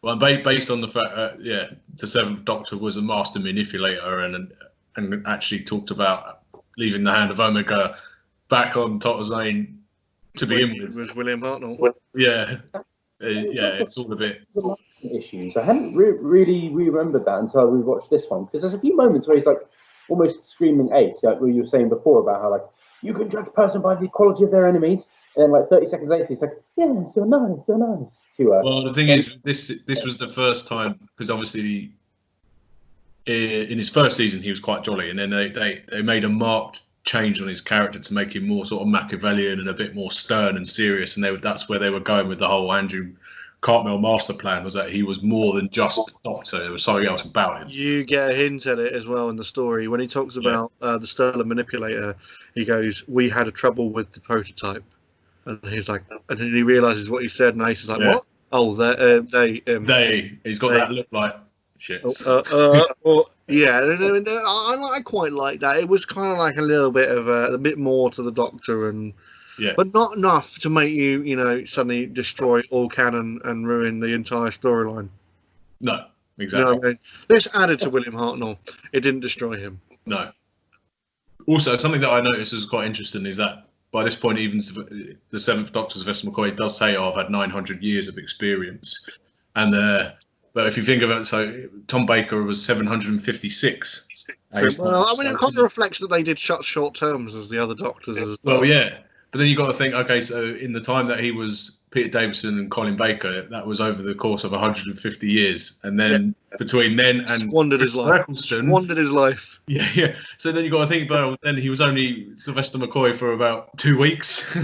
Well, based on the fact that, the Seventh Doctor was a master manipulator and actually talked about leaving the hand of Omega back on Tottozane to begin with. Was William Hartnell. Yeah. It's all a bit issues. I hadn't really remembered that until we watched this one, because there's a few moments where he's like almost screaming ace, like what you were saying before about how like you can judge a person by the quality of their enemies, and then like 30 seconds later he's like, yes, you're nice. Well, the thing is, this was the first time, because obviously in his first season he was quite jolly, and then they made a marked change on his character to make him more sort of Machiavellian and a bit more stern and serious, and that's where they were going with the whole Andrew Cartmel master plan, was that he was more than just Doctor. There was something else about him. You get a hint at it as well in the story when he talks about the Sterling manipulator. He goes, "We had a trouble with the prototype," and he's like, and then he realizes what he said, and Ace is like, "What? Oh, they." He's got that look like shit. I quite like that. It was kind of like a little bit of a bit more to the Doctor, but not enough to make you suddenly destroy all canon and ruin the entire storyline. No, exactly. I mean? This added to William Hartnell. It didn't destroy him. No. Also, something that I noticed is quite interesting is that by this point, even the Seventh Doctor, Sylvester McCoy, does say, "Oh, I've had 900 years of experience," and but if you think about it, so Tom Baker was 756. It kind of reflects that they did short terms as the other Doctors as well. Well, yeah. But then you got to think, okay, so in the time that he was Peter Davison and Colin Baker, that was over the course of 150 years. And then between then and squandered his life. Yeah. So then you got to think about, then he was only Sylvester McCoy for about 2 weeks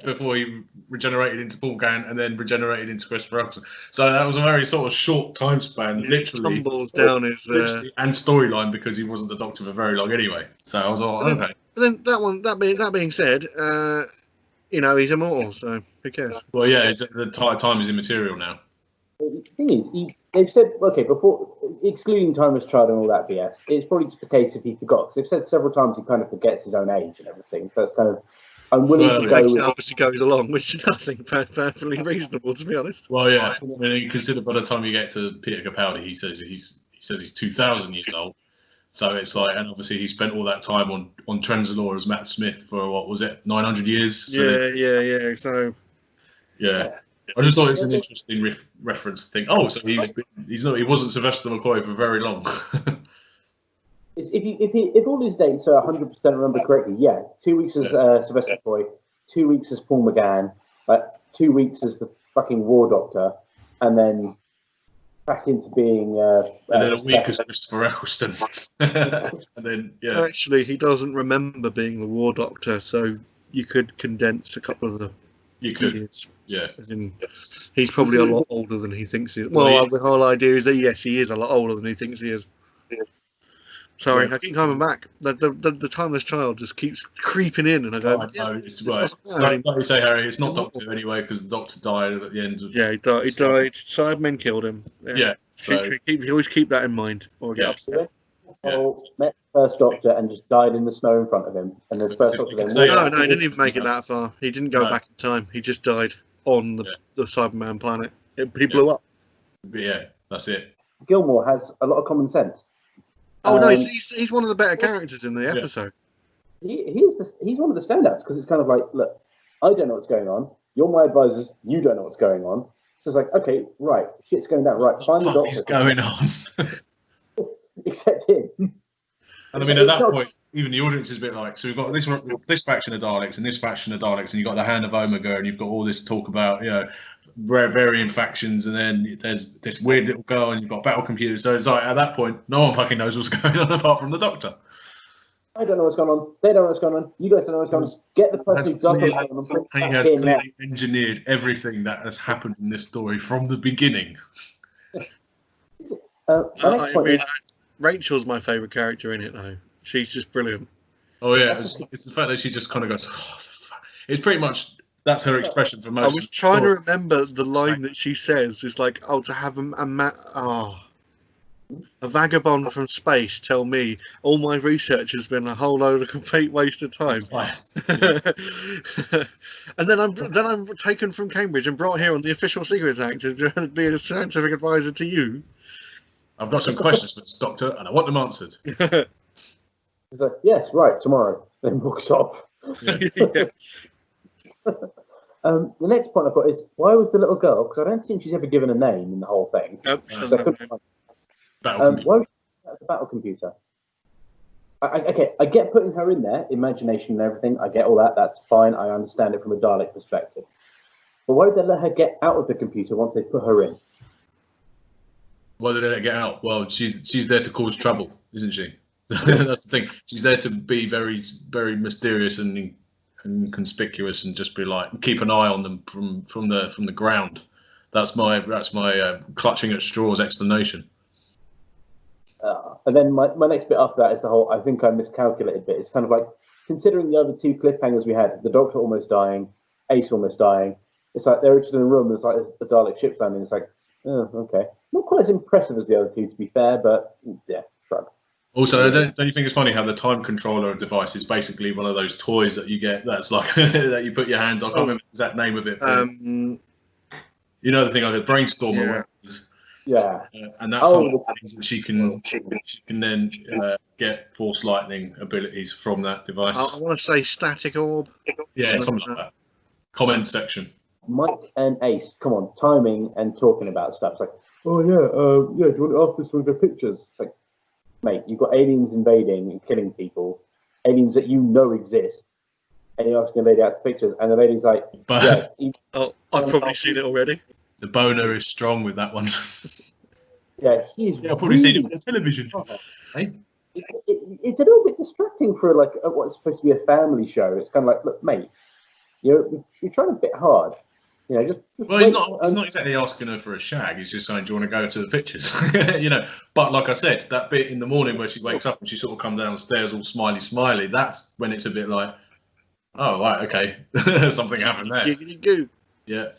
before he regenerated into Paul McGann and then regenerated into Christopher Eccleston. So that was a very sort of short time span, literally. Tumbles down his and storyline, because he wasn't the Doctor for very long anyway. So I was like, okay. But then that being said, he's immortal, so who cares? Well, yeah, the time is immaterial now. The thing is, they've said, okay, before, excluding time as child and all that BS, it's probably just a case if he forgot. Because they've said several times he kind of forgets his own age and everything. So it's kind of, I'm willing to go with... up as he goes along, which is nothing perfectly reasonable, to be honest. Well, yeah, I mean, you consider by the time you get to Peter Capaldi, he says he's 2,000 years old. So it's like, and obviously he spent all that time on Trenzalore as Matt Smith for, what was it, 900 years? So yeah. So... Yeah. I just thought it was an interesting reference thing. Oh, so he wasn't Sylvester McCoy for very long. if all his dates are 100% remember correctly, 2 weeks as Sylvester McCoy, 2 weeks as Paul McGann, 2 weeks as the fucking War Doctor, and then back into being... and then a week as Christopher Eccleston. And then, Actually, he doesn't remember being the War Doctor, so you could condense a couple of the... You could, years. Yeah. As in, he's probably a lot older than he thinks he is. Well, the whole idea is that, yes, he is a lot older than he thinks he is. Sorry, I keep coming back. The timeless child just keeps creeping in, and I go, it's right. Like you say, Harry, it's not Doctor anyway, because the Doctor died at the end of... Yeah, he died. Cybermen killed him. Yeah. You always keep that in mind, or get upset. Met first Doctor and just died in the snow in front of him, and the first Doctor then... No, he didn't even make it that far. He didn't go back in time. He just died on the Cyberman planet. He blew up. Yeah, that's it. Gilmore has a lot of common sense. Oh no, he's one of the better characters in the episode. He's one of the standouts because it's kind of like, look, I don't know what's going on. You're my advisors. You don't know what's going on. So it's like, okay, right, shit's going down. Right, find the Doctor. What's going on? Except him. And I mean, at that point, even the audience is a bit like, so we've got this faction of Daleks and this faction of Daleks, and you've got the Hand of Omega, and you've got all this talk about, varying factions, and then there's this weird little girl, and you've got battle computers. So it's like, at that point, no one fucking knows what's going on apart from the Doctor. I don't know what's going on. They don't know what's going on. You guys don't know what's going on. Get the person who's got it. He has clearly engineered everything that has happened in this story from the beginning. Rachel's my favourite character in it, though. She's just brilliant. Oh yeah, it's the fact that she just kind of goes, "Oh, fuck." It's pretty much that's her expression for most. I was trying to remember the line that she says. It's like, to have a vagabond from space tell me all my research has been a whole load of complete waste of time. And then I'm taken from Cambridge and brought here on the Official Secrets Act to be a scientific advisor to you. I've got some questions for this Doctor, and I want them answered. He's like, yes, right, tomorrow. Then books off. The next point I've got is, why was the little girl, because I don't think she's ever given a name in the whole thing. Nope, why was she at the battle computer? I get putting her in there, imagination and everything. I get all that. That's fine. I understand it from a Dalek perspective. But why did they let her get out of the computer once they put her in? Why did they let her get out? Well, she's there to cause trouble, isn't she? That's the thing. She's there to be very, very mysterious and conspicuous, and just be like, keep an eye on them from the ground. That's my clutching at straws explanation. And then my next bit after that is the whole, I think I miscalculated bit. It's kind of like, considering the other two cliffhangers we had, the Doctor almost dying, Ace almost dying. It's like they're just in a room and it's like the Dalek ship landing. It's like, oh, okay. Not quite as impressive as the other two, to be fair, but yeah, shrug. Also, don't you think it's funny how the time controller device is basically one of those toys that you get that's like that you put your hands on? I can't remember the exact name of it. You know the thing, like a brainstormer. Yeah. And that's something that she can then get force lightning abilities from that device. I want to say static orb. Yeah, something like that. Comment section. Mike and Ace, come on, timing and talking about stuff. It's like, oh yeah, do you want to ask this one the pictures? It's like, mate, you've got aliens invading and killing people, aliens that you know exist, and you're asking a lady out to pictures, and the lady's like, I've probably seen it already. The boner is strong with that one. Yeah, he's. I've probably seen it on television. It's a little bit distracting for what's supposed to be a family show. It's kind of like, look, mate, you're trying a bit hard. You know, just well, he's not exactly asking her for a shag. He's just saying, "Do you want to go to the pictures?" You know. But like I said, that bit in the morning where she wakes up and she sort of comes downstairs all smiley. That's when it's a bit like, oh right, okay, something happened there. Giggity goo. Yeah.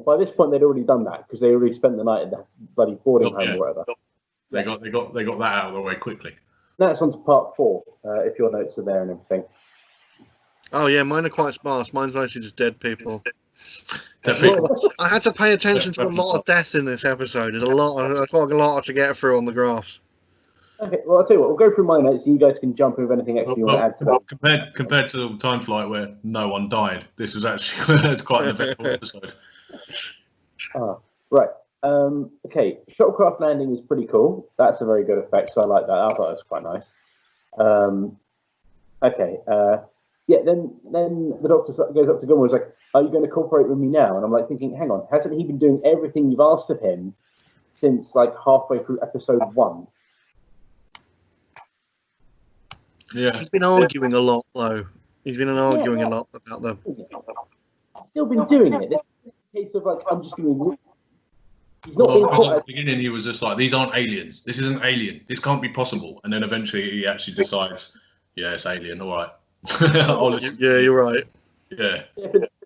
By this point, they'd already done that because they already spent the night at the bloody boarding home or whatever. They got that out of the way quickly. Now it's on to part 4. If your notes are there and everything. Oh yeah, mine are quite sparse. Mine's mostly just dead people. I had to pay attention to a lot of death in this episode. There's quite a lot to get through on the graphs. Okay, well I'll tell you what. We'll go through my notes. And you guys can jump in with anything extra you want to add to that. Compared to Time Flight, where no one died, this was actually it's quite an eventful episode. Right. Okay, shuttlecraft landing is pretty cool. That's a very good effect, so I like that. I thought it was quite nice. Okay. Yeah, then the doctor goes up to Gilmore and is like, "Are you going to cooperate with me now?" And I'm like thinking, hang on, hasn't he been doing everything you've asked of him since like halfway through episode 1? Yeah. He's been arguing a lot, though. He's been arguing a lot about them. Still been doing it. This is a case of like, I'm just going to... He's not because at the beginning he was just like, these aren't aliens. This isn't alien. This can't be possible. And then eventually he actually decides, yeah, it's alien. All right. Yeah, you're right. Yeah.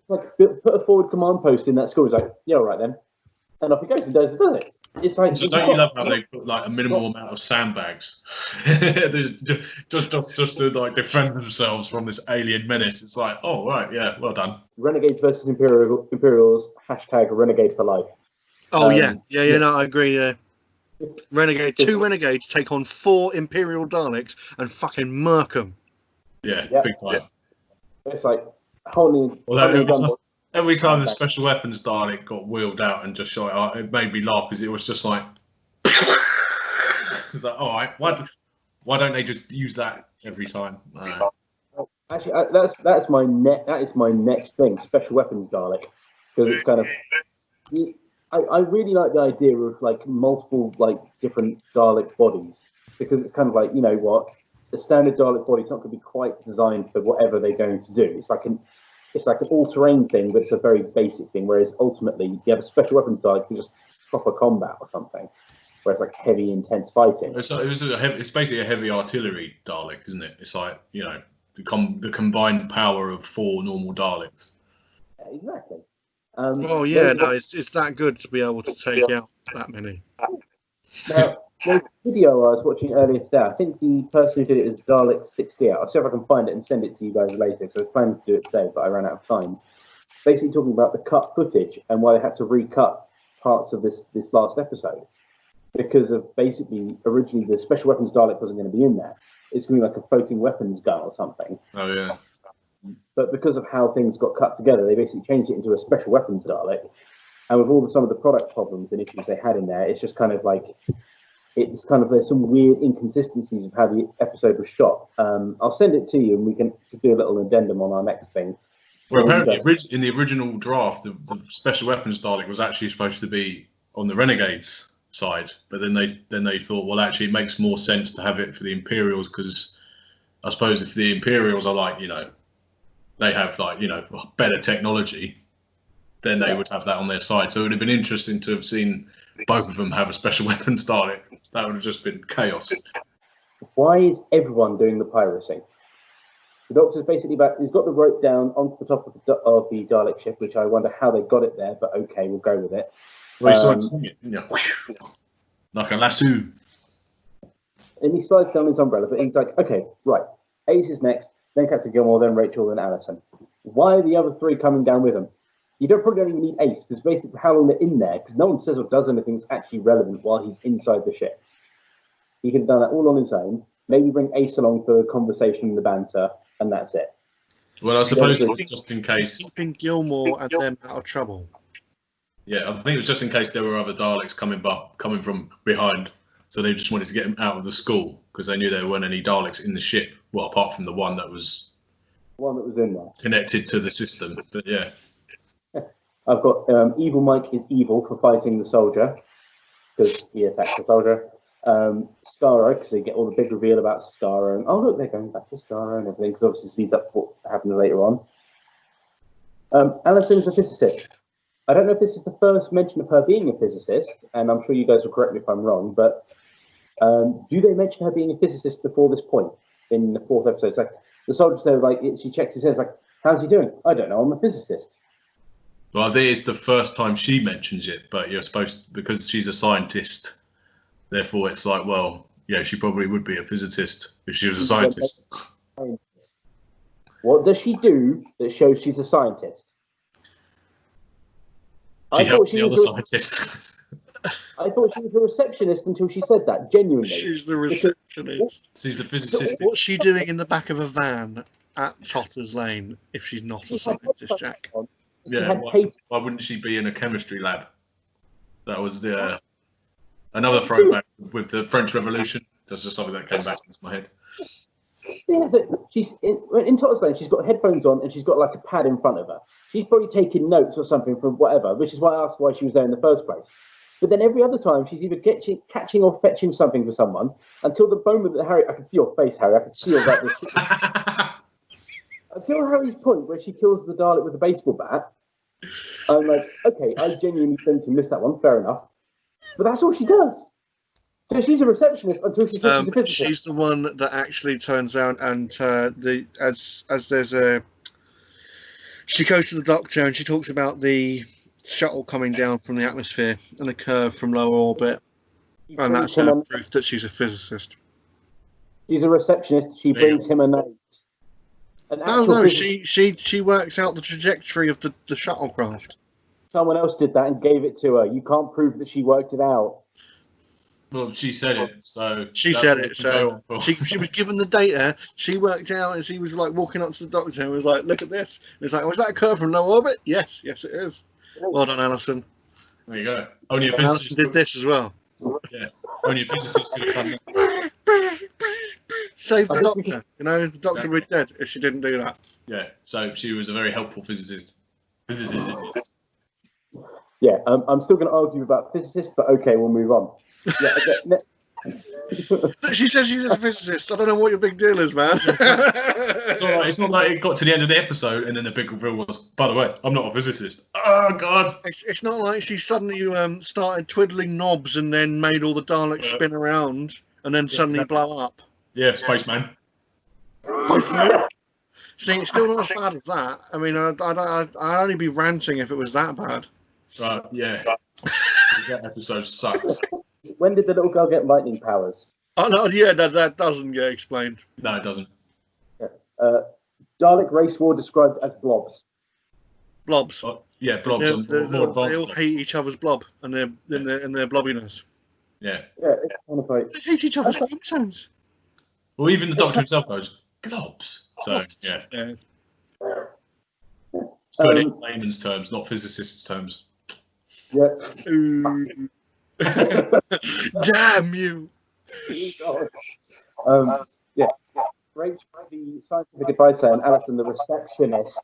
Like, put a forward command post in that school. He's like, yeah, all right then. And off he goes and does it. It's like, so don't you love how they put like a minimal amount of sandbags just to like defend themselves from this alien menace? It's like, oh right, yeah, well done. Renegades versus Imperials. # Renegade for life. Oh yeah. No, I agree. Yeah. Two renegades take on 4 Imperial Daleks and fucking murk them. Yeah, big time. It's like holding. Every time the special weapons Dalek got wheeled out and just shot out, it made me laugh because it was just like, it's like, all right, why don't they just use that every time? Actually, that's my That is my next thing, special weapons Dalek, because it's kind of. I really like the idea of like multiple like different Dalek bodies, because it's kind of like, you know what, the standard Dalek body is not going to be quite designed for whatever they're going to do. It's like an all-terrain thing, but it's a very basic thing. Whereas ultimately, you have a special weapons Dalek can just proper combat or something, where it's like heavy, intense fighting. It's basically a heavy artillery Dalek, isn't it? It's like, you know, the combined power of 4 normal Daleks. Exactly. It's that good to be able to take out that many. Now, the video I was watching earlier today, I think the person who did it is Daleks60. I'll see if I can find it and send it to you guys later, because I was planning to do it today, but I ran out of time. Basically talking about the cut footage and why they had to recut parts of this last episode. Because of basically, originally the special weapons Dalek wasn't going to be in there. It's going to be like a floating weapons gun or something. Oh, yeah. But because of how things got cut together, they basically changed it into a special weapons Dalek. And with some of the product problems and issues they had in there, it's just kind of like, there's some weird inconsistencies of how the episode was shot. I'll send it to you and we can do a little addendum on our next thing. Well, apparently in the original draft, the special weapons Dalek was actually supposed to be on the Renegades side, but then they thought, well, actually it makes more sense to have it for the Imperials, because I suppose if the Imperials are like, you know, they have like, you know, better technology, then they would have that on their side. So it would have been interesting to have seen both of them have a special weapons Dalek. That would have just been chaos. Why is everyone doing the piracy? The Doctor's basically he's got the rope down onto the top of the Dalek ship, which I wonder how they got it there, but okay, we'll go with it. Well, he started swinging it, yeah. Like a lasso. And he slides down his umbrella, but he's like, okay, right, Ace is next, then Captain Gilmore, then Rachel, then Alison. Why are the other 3 coming down with him? You probably don't even need Ace, because basically how long they're in there, because no one says or does anything that's actually relevant while he's inside the ship. He could have done that all on his own. Maybe bring Ace along for the conversation and the banter, and that's it. Well, I suppose it was just in case. Keeping Gilmore and them out of trouble. Yeah, I think it was just in case there were other Daleks coming from behind. So they just wanted to get him out of the school, because they knew there weren't any Daleks in the ship. Well, apart from the one that was in there, connected to the system. But yeah. I've got Evil Mike is evil for fighting the soldier, because he attacks the soldier. Skaro, because they get all the big reveal about Skaro. And, oh, look, they're going back to Skaro and everything, because obviously this leads up to what happens later on. Alison is a physicist. I don't know if this is the first mention of her being a physicist, and I'm sure you guys will correct me if I'm wrong, but do they mention her being a physicist before this point in the 4th episode? It's like the soldier says, like, she checks his head, like, how's he doing? I don't know, I'm a physicist. Well, I think it's the first time she mentions it, but you're supposed to, because she's a scientist, therefore it's like, well, yeah, she probably would be a physicist if she was a scientist. What does she do that shows she's a scientist? She helps the other scientist. I thought she was a receptionist until she said that, genuinely. She's the receptionist. She's a physicist. What's she doing in the back of a van at Totter's Lane if she's not a scientist, Jack? Yeah, why wouldn't she be in a chemistry lab? That was the another throwback with the French Revolution. That's just something that came back into my head. Yeah, she's in Totter's Lane. She's got headphones on and she's got like a pad in front of her. She's probably taking notes or something from whatever, which is why I asked why she was there in the first place. But then every other time she's either catching or fetching something for someone until the moment that Harry, I can see your face, Harry, I can see your face. Until Harry's point where she kills the Dalek with a baseball bat, I'm like, okay, I genuinely think you missed that one, fair enough. But that's all she does. So she's a receptionist until she's a physicist. She's the one that actually turns out and as there's a... She goes to the doctor and she talks about the shuttle coming down from the atmosphere and a curve from lower orbit. And that's her proof that she's a physicist. She's a receptionist. She brings him a note. No, she works out the trajectory of the shuttlecraft. Someone else did that and gave it to her. You can't prove that she worked it out. Well, she said it, so... She said it, so she was given the data, she worked out, and she was like walking up to the doctor and was like, look at this. And it's like, was that a curve from low orbit? Yes, it is. Well done, Alison. There you go. Only a physicist Alison did this as well. Yeah, only a physicist could have done that. Save the doctor. You know, the doctor would be dead if she didn't do that. Yeah, so she was a very helpful physicist. Yeah, I'm still going to argue about physicists, but okay, we'll move on. Yeah, She says she's a physicist. I don't know what your big deal is, man. It's all right. It's not like it got to the end of the episode and then the big reveal was, by the way, I'm not a physicist. Oh, God. It's not like she suddenly started twiddling knobs and then made all the Daleks spin around and then suddenly blow up. Yeah, spaceman. See, it's still not as bad as that. I mean, I'd only be ranting if it was that bad. Right, yeah. That episode sucks. When did the little girl get lightning powers? Oh, no, yeah, that doesn't get explained. No, it doesn't. Yeah. Dalek race war described as blobs. Blobs. Yeah, blobs. They all hate each other's blob and their blobbiness. Yeah. Yeah, it's kind of like... They hate each other's chromosomes. Well, even the doctor himself goes, blobs. So, yeah. But in layman's terms, not physicists' terms. Yeah. Damn you. Yeah. Rach, the scientific advisor, and Alison, the receptionist,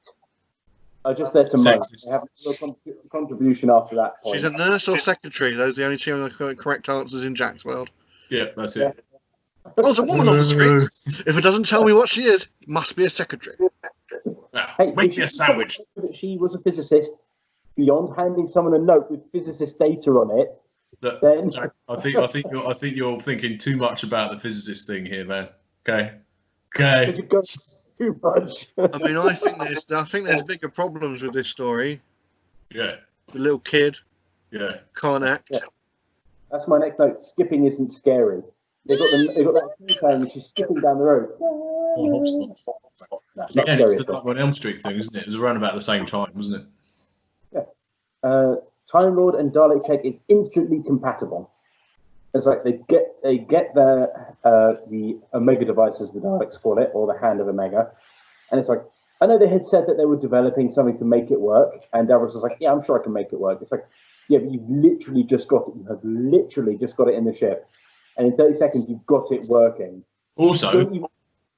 are just there to moan. They have no contribution after that point. She's a nurse or secretary. Those are the only two correct answers in Jack's world. Yeah, that's it. Oh, there's a woman on the screen. If it doesn't tell me what she is, it must be a secretary. Hey, make me a sandwich. She was a physicist. Beyond handing someone a note with physicist data on it, then Jack, I think you're thinking too much about the physicist thing here, man. Okay. Too much. I mean, I think there's bigger problems with this story. Yeah. The little kid. Yeah. Can't act. Yeah. That's my next note. Skipping isn't scary. They got that thing and she's skipping down the road. Again, it's the Nightmare on Elm Street thing, isn't it? It was around about the same time, wasn't it? Yeah. Time Lord and Dalek tech is instantly compatible. It's like they get the Omega devices, the Daleks call it, or the Hand of Omega, and it's like, I know they had said that they were developing something to make it work, and Davros was like, yeah, I'm sure I can make it work. It's like, yeah, but you've literally just got it. You have literally just got it in the ship, and in 30 seconds you've got it working. Also, don't you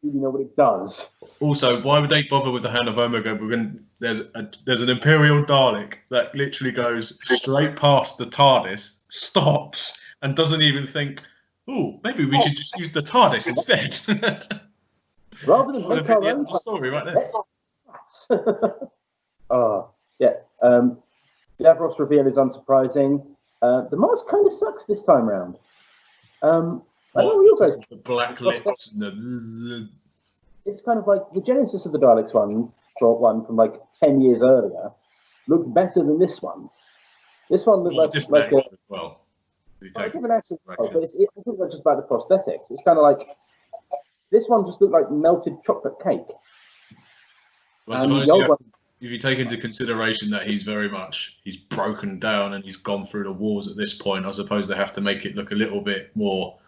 really know what it does? Also, why would they bother with the Hand of Omega when there's an Imperial Dalek that literally goes straight past the TARDIS, stops, and doesn't even think, oh, maybe we should just use the TARDIS instead. Rather than make our own story right there. Yeah. Davros reveal is unsurprising. The mask kind of sucks this time round. I don't know you guys. The black lips and the. It's kind of like the Genesis of the Daleks one from like 10 years earlier looked better than this one. This one looked like a different accent, but it's not just about the prosthetics. It's kind of like this one just looked like melted chocolate cake. Well, I suppose if you take into consideration that he's broken down and he's gone through the wars at this point, I suppose they have to make it look a little bit more.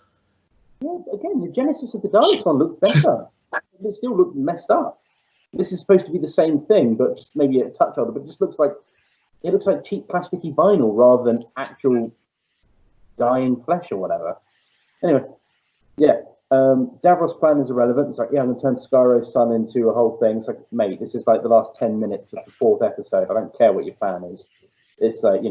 Yeah, again, the Genesis of the Daleks one looked better. It still looked messed up. This is supposed to be the same thing, but just maybe a touch on it. But it just looks like cheap plasticky vinyl rather than actual dying flesh or whatever. Anyway, yeah. Davros' plan is irrelevant. It's like, yeah, I'm going to turn Scaro's son into a whole thing. It's like, mate, this is like the last 10 minutes of the 4th episode. I don't care what your plan is. It's like,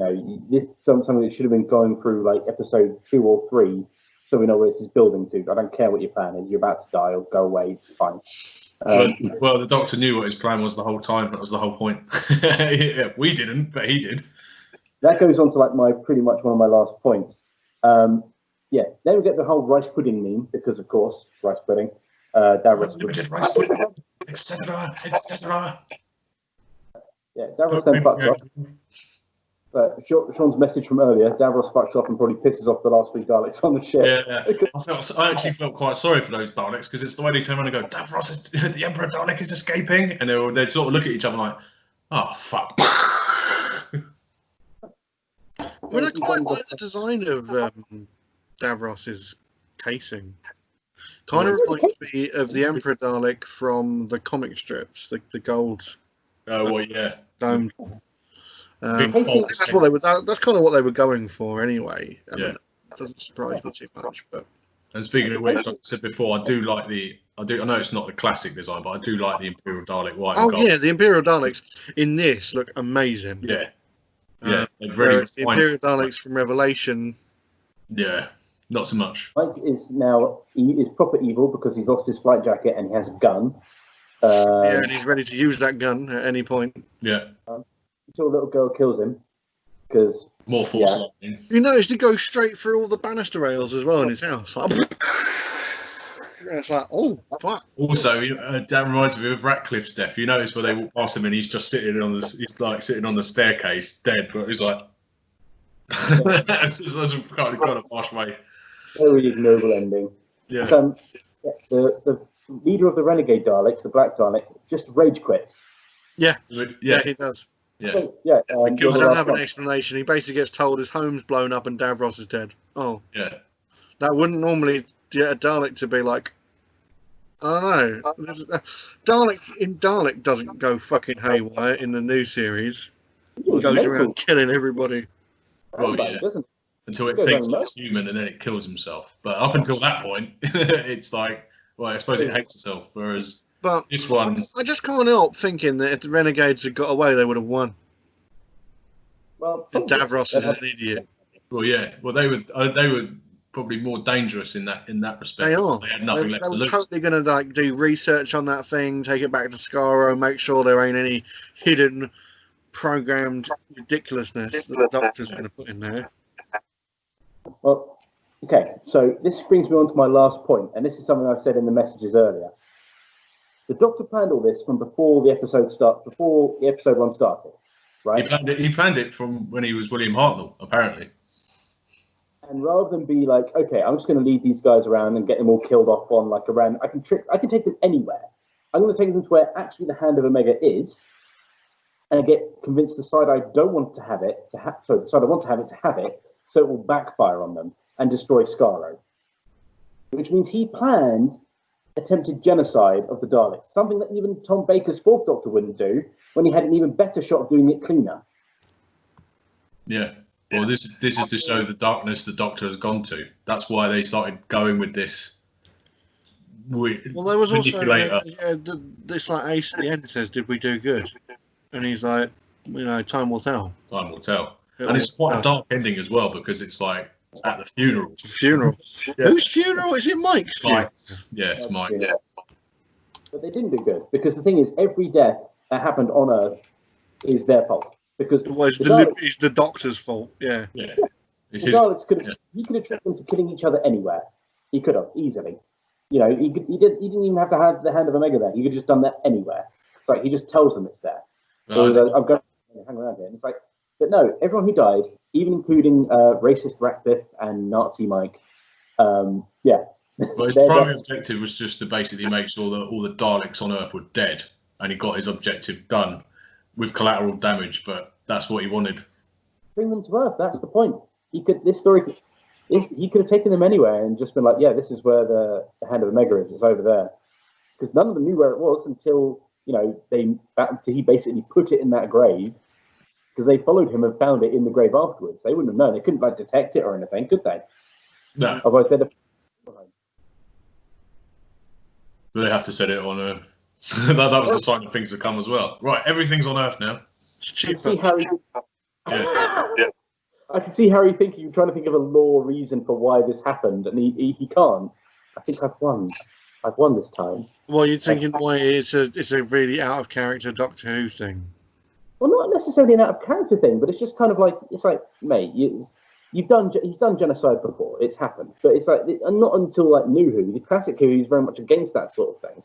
this is something that should have been going through like episode 2 or 3, so we know where this is building to. I don't care what your plan is. You're about to die or go away. It's fine. Well, the Doctor knew what his plan was the whole time. That was the whole point. Yeah, we didn't, but he did. That goes on to like pretty much one of my last points. Yeah, then we get the whole rice pudding meme because, of course, rice pudding. Davros rice pudding, etc., etc. Yeah, Davros then fucks off. Sean's message from earlier: Davros fucks off and probably pisses off the last 3 Daleks on the ship. Yeah. I actually felt quite sorry for those Daleks because it's the way they turn around and go, Davros, the Emperor Dalek is escaping, and they'd sort of look at each other like, oh fuck. I mean, I quite like the design of Davros's casing. Kind of reminds me of the Emperor Dalek from the comic strips, the gold. Oh well, yeah. Domed. That's what they were. That's kind of what they were going for, anyway. I mean, it doesn't surprise me too much. But and speaking of which, like I said before, I know it's not the classic design, but I do like the Imperial Dalek white. Oh yeah, the Imperial Daleks in this look amazing. Yeah. Yeah, the Imperial Daleks from Revelation. Yeah, not so much. Mike is proper evil because he's lost his flight jacket and he has a gun. Yeah, and he's ready to use that gun at any point. Yeah. Until a little girl kills him because more force lightning. You noticed he goes straight through all the banister rails as well in his house. It's like, oh, fuck. Also, that reminds me of Ratcliffe's death. You notice where they walk past him and he's just sitting on the staircase, dead. But he's like, that's kind of harsh way. Very ignoble ending. Yeah. The leader of the renegade Daleks, the Black Dalek, just rage quits. Yeah, he does. Yeah. He doesn't have an explanation. He basically gets told his home's blown up and Davros is dead. Oh. Yeah. That wouldn't normally get a Dalek to be like, I don't know. Dalek doesn't go fucking haywire in the new series. He goes around killing everybody. Well, yeah. Until it thinks it's human and then it kills himself. But up until that point, it's like, well, I suppose it hates itself. Whereas this one, I just can't help thinking that if the Renegades had got away, they would have won. Well, and Davros is an idiot. Well, yeah. Well, they were probably more dangerous in that respect. They are. They had nothing left to lose. They're totally going to do research on that thing, take it back to Skaro, make sure there ain't any hidden, programmed ridiculousness that the Doctor's going to put in there. Well, okay. So this brings me on to my last point, and this is something I've said in the messages earlier. The Doctor planned all this from before the episode 1 started, right? He planned it from when he was William Hartnell, apparently. And rather than be like, okay, I'm just going to lead these guys around and get them all killed off on like a random, I can take them anywhere. I'm going to take them to where actually the Hand of Omega is, and get convinced the side I don't want to have it the side I want to have it, so it will backfire on them and destroy Skaro. Which means he planned attempted genocide of the Daleks, something that even Tom Baker's 4th Doctor wouldn't do when he had an even better shot of doing it cleaner. Yeah. Well, this is to show the darkness the Doctor has gone to. That's why they started going with this. Well, there was also this like Ace at the end says, "Did we do good?" And he's like, time will tell. Time will tell. And it's quite a dark ending as well because it's like at the funeral. Funeral. Yeah. Whose funeral? Is it Mike's funeral? Yeah, it's Mike's. Yeah. But they didn't do good because the thing is, every death that happened on Earth is their fault. because it's the Doctor's fault. Yeah. Yeah. He could have tricked them to killing each other anywhere. He could have easily. He didn't even have to have the hand of Omega there. He could have just done that anywhere. It's like he just tells them it's there. I'm going to hang around here. And it's like, but no, everyone who died, even including racist Ratcliffe and Nazi Mike, Well, his primary objective was just to basically make sure that all the Daleks on Earth were dead, and he got his objective done with collateral damage. But that's what he wanted. Bring them to Earth. That's the point. He could have taken them anywhere and just been like, yeah, this is where the hand of Omega is. It's over there, because none of them knew where it was until he basically put it in that grave. Because they followed him and found it in the grave afterwards. They wouldn't have known. They couldn't detect it or anything, could they? No. Otherwise, they'd have. They have to set it on Earth. that was the sign of things to come as well. Right, everything's on Earth now. It's cheaper. I can see Harry trying to think of a law reason for why this happened, and he can't. I think I've won. I've won this time. Well, you're thinking why it's a really out of character Doctor Who thing. Well, not necessarily an out of character thing, but it's just kind of like, it's like, mate, he's done genocide before. It's happened, but it's like, and not until like New Who, the classic Who, he's very much against that sort of thing.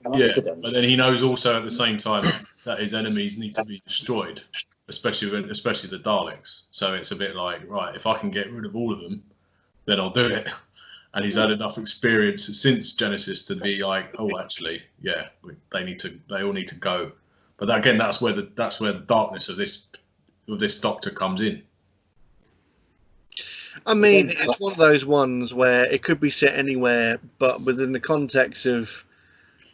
But then he knows also at the same time that his enemies need to be destroyed, especially the Daleks. So it's a bit like, right, if I can get rid of all of them, then I'll do it. And he's had enough experience since Genesis to be like, oh, actually, yeah, they all need to go. But again, that's where the darkness of this Doctor comes in. I mean, it's one of those ones where it could be set anywhere, but within the context of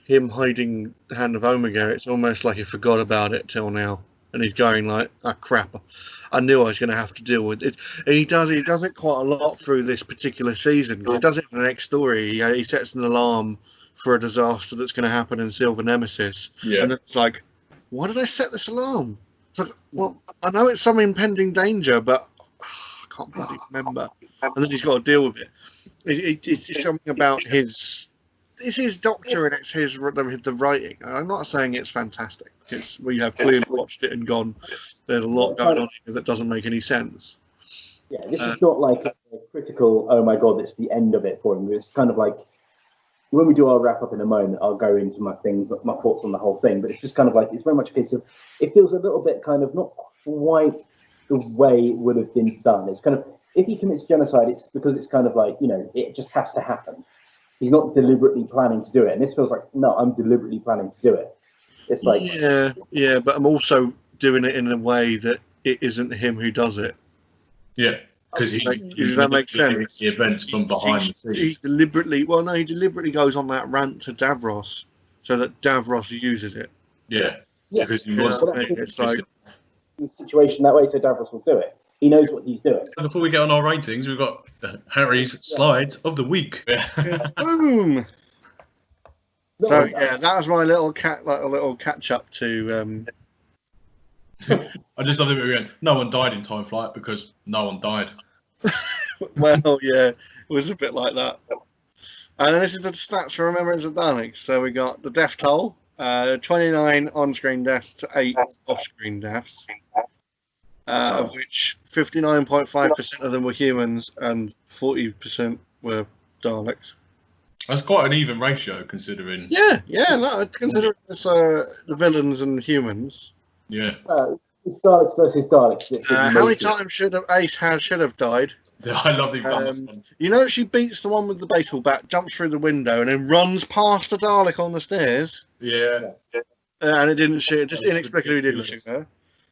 him hiding the hand of Omega, it's almost like he forgot about it till now, and he's going like, "Ah, crap! I knew I was going to have to deal with it." And he does it quite a lot through this particular season, because he does it in the next story. He sets an alarm for a disaster that's going to happen in Silver Nemesis, and then it's like, why did I set this alarm? It's like, well, I know it's some impending danger, but I can't bloody remember. And then he's got to deal with it. It's something about his. It's his Doctor, and it's the writing. I'm not saying it's fantastic. We have clearly watched it and gone, there's a lot going on here that doesn't make any sense. Yeah, this is not like a critical, oh my god, it's the end of it for him. It's kind of like, when we do our wrap up in a moment, I'll go into my thoughts on the whole thing. But it's just kind of like, it's very much a case of, it feels a little bit kind of not quite the way it would have been done. It's kind of, if he commits genocide, it's because it's kind of like, it just has to happen. He's not deliberately planning to do it. And this feels like, no, I'm deliberately planning to do it. It's like, yeah, but I'm also doing it in a way that it isn't him who does it. Yeah. Because does that make sense? The events from behind the scenes. He deliberately goes on that rant to Davros so that Davros uses it. Yeah. Because he wants to make it's like the situation that way, so Davros will do it. He knows what he's doing. Before we get on our ratings, we've got Harry's slides of the week. Boom. So that was my little catch up to. I just love the bit again. No one died in Time Flight because no one died. Well, yeah, it was a bit like that. And then this is the stats for Remembrance of Daleks. So we got the death toll, 29 on-screen deaths to 8 off-screen deaths, of which 59.5% of them were humans and 40% were Daleks. That's quite an even ratio, considering. Yeah, considering it's the villains and humans. Yeah. It's Daleks versus Daleks. How many times should have died? I love the she beats the one with the baseball bat, jumps through the window, and then runs past the Dalek on the stairs. Yeah. And it didn't shoot. Just inexplicably didn't shoot her.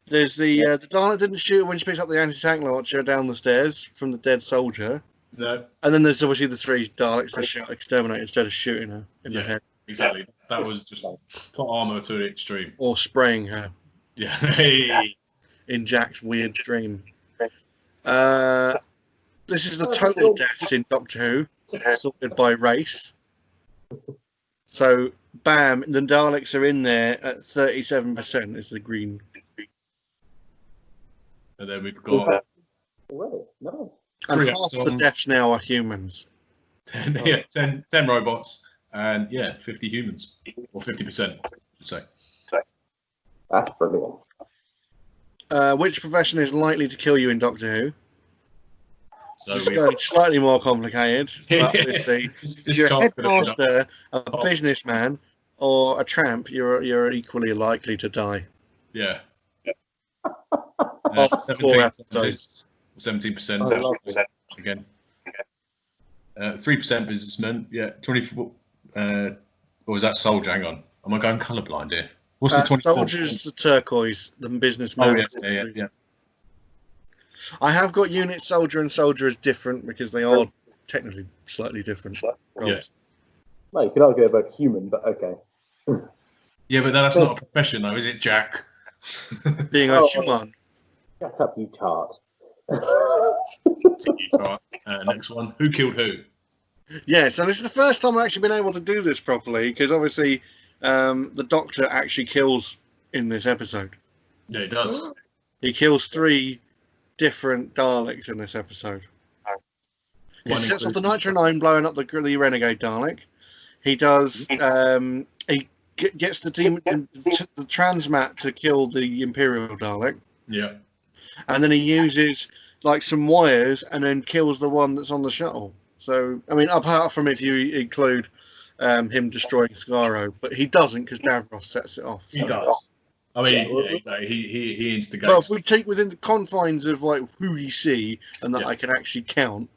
There's the Dalek didn't shoot her when she picks up the anti-tank launcher down the stairs from the dead soldier. No. And then there's obviously the 3 Daleks that shot exterminate instead of shooting her in the head. Exactly. That was just put armour to the extreme. Or spraying her. Yeah. Hey. In Jack's weird dream. This is the total deaths in Doctor Who, sorted by race. So, bam, the Daleks are in there at 37% is the green. And then we've got... No. And half the deaths now are humans. 10 robots and 50 humans. Or 50%, I should say. That's brilliant. which profession is likely to kill you in Doctor Who? So it's going slightly more complicated, but obviously, if you're a headmaster, a businessman, or a tramp, you're equally likely to die. Yeah. After 4 episodes. 17% again. 3% businessmen. Yeah. 24. Or was that soldier? Hang on. Am I going colourblind here? What's the 24? Soldiers, the turquoise, the businessman. Oh, yeah. I have got unit soldier and soldier as different because they are technically slightly different. Yes. No, you could argue about human, but okay. Yeah, but that's not a profession, though, is it, Jack? Being a human. Shut up, you tart. Next one. Who killed who? Yeah, so this is the first time I've actually been able to do this properly because obviously the Doctor actually kills in this episode. Yeah, he does. He kills 3 different Daleks in this episode. He sets off the Nitro 9, blowing up the Renegade Dalek. He does. He gets the transmat to kill the Imperial Dalek. Yeah. And then he uses like some wires and then kills the one that's on the shuttle. So I mean, apart from if you include him destroying Skaro, but he doesn't because Davros sets it off. So. He does. I mean, he instigates. Well, if we take within the confines of like who you see and that I can actually count,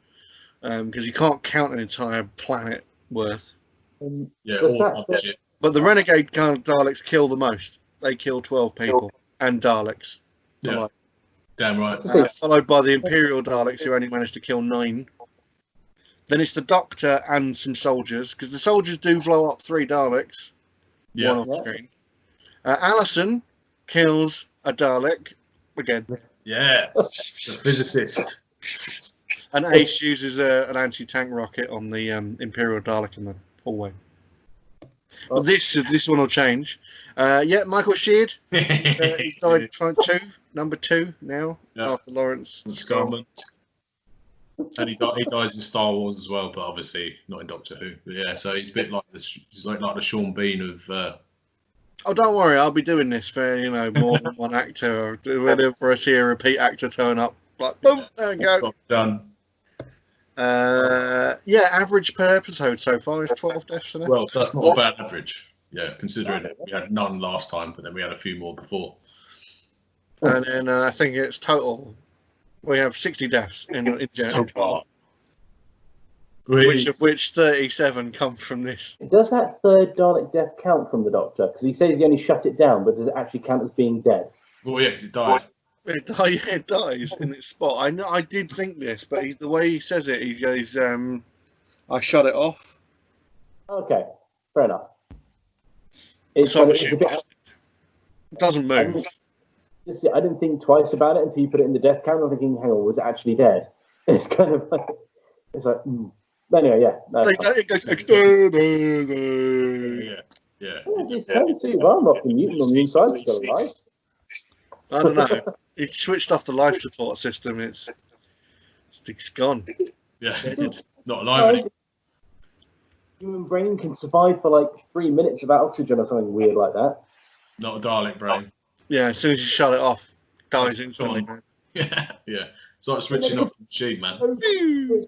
because you can't count an entire planet worth. All shit. But the Renegade kind of Daleks kill the most. They kill 12 people and Daleks. Yeah, damn right. Followed by the Imperial Daleks, who only managed to kill 9. Then it's the Doctor and some soldiers, because the soldiers do blow up 3 Daleks. Yeah. One off screen. Alison kills a Dalek again. Yeah, the physicist. And Ace uses an anti-tank rocket on the Imperial Dalek in the hallway. Well, this one will change. Michael Sheard. He's died number 2 now after Lawrence Scarman. And he dies in Star Wars as well, but obviously not in Doctor Who. But yeah, so he's a bit like he's like the Sean Bean of. Oh, don't worry, I'll be doing this for more than one actor. Whenever I see a repeat actor turn up, like boom, there we go. Done. Average per episode so far is 12 deaths an episode. Well, that's not a bad average. Yeah, considering we had none last time, but then we had a few more before. And then I think it's total. We have 60 deaths in general. So far. Of which 37 come from this. Does that 3rd Dalek death count from the Doctor? Because he says he only shut it down, but does it actually count as being dead? Well, yeah, because it died. It dies in its spot. I did think this, but the way he says it, he goes, I shut it off. Okay, fair enough. It doesn't move. I didn't think twice about it until you put it in the death count. I'm thinking, hang on, was it actually dead? It's kind of like, anyway, yeah. No, it goes external. Yeah. I'm not the mutant on the inside still alive. I don't know. He switched off the life support system. It's gone. Yeah, not alive anymore. Human brain can survive for like 3 minutes without oxygen or something weird like that. Not a Dalek brain. Yeah, as soon as you shut it off, dies instantly. Yeah. It's like switching off the machine, man. Who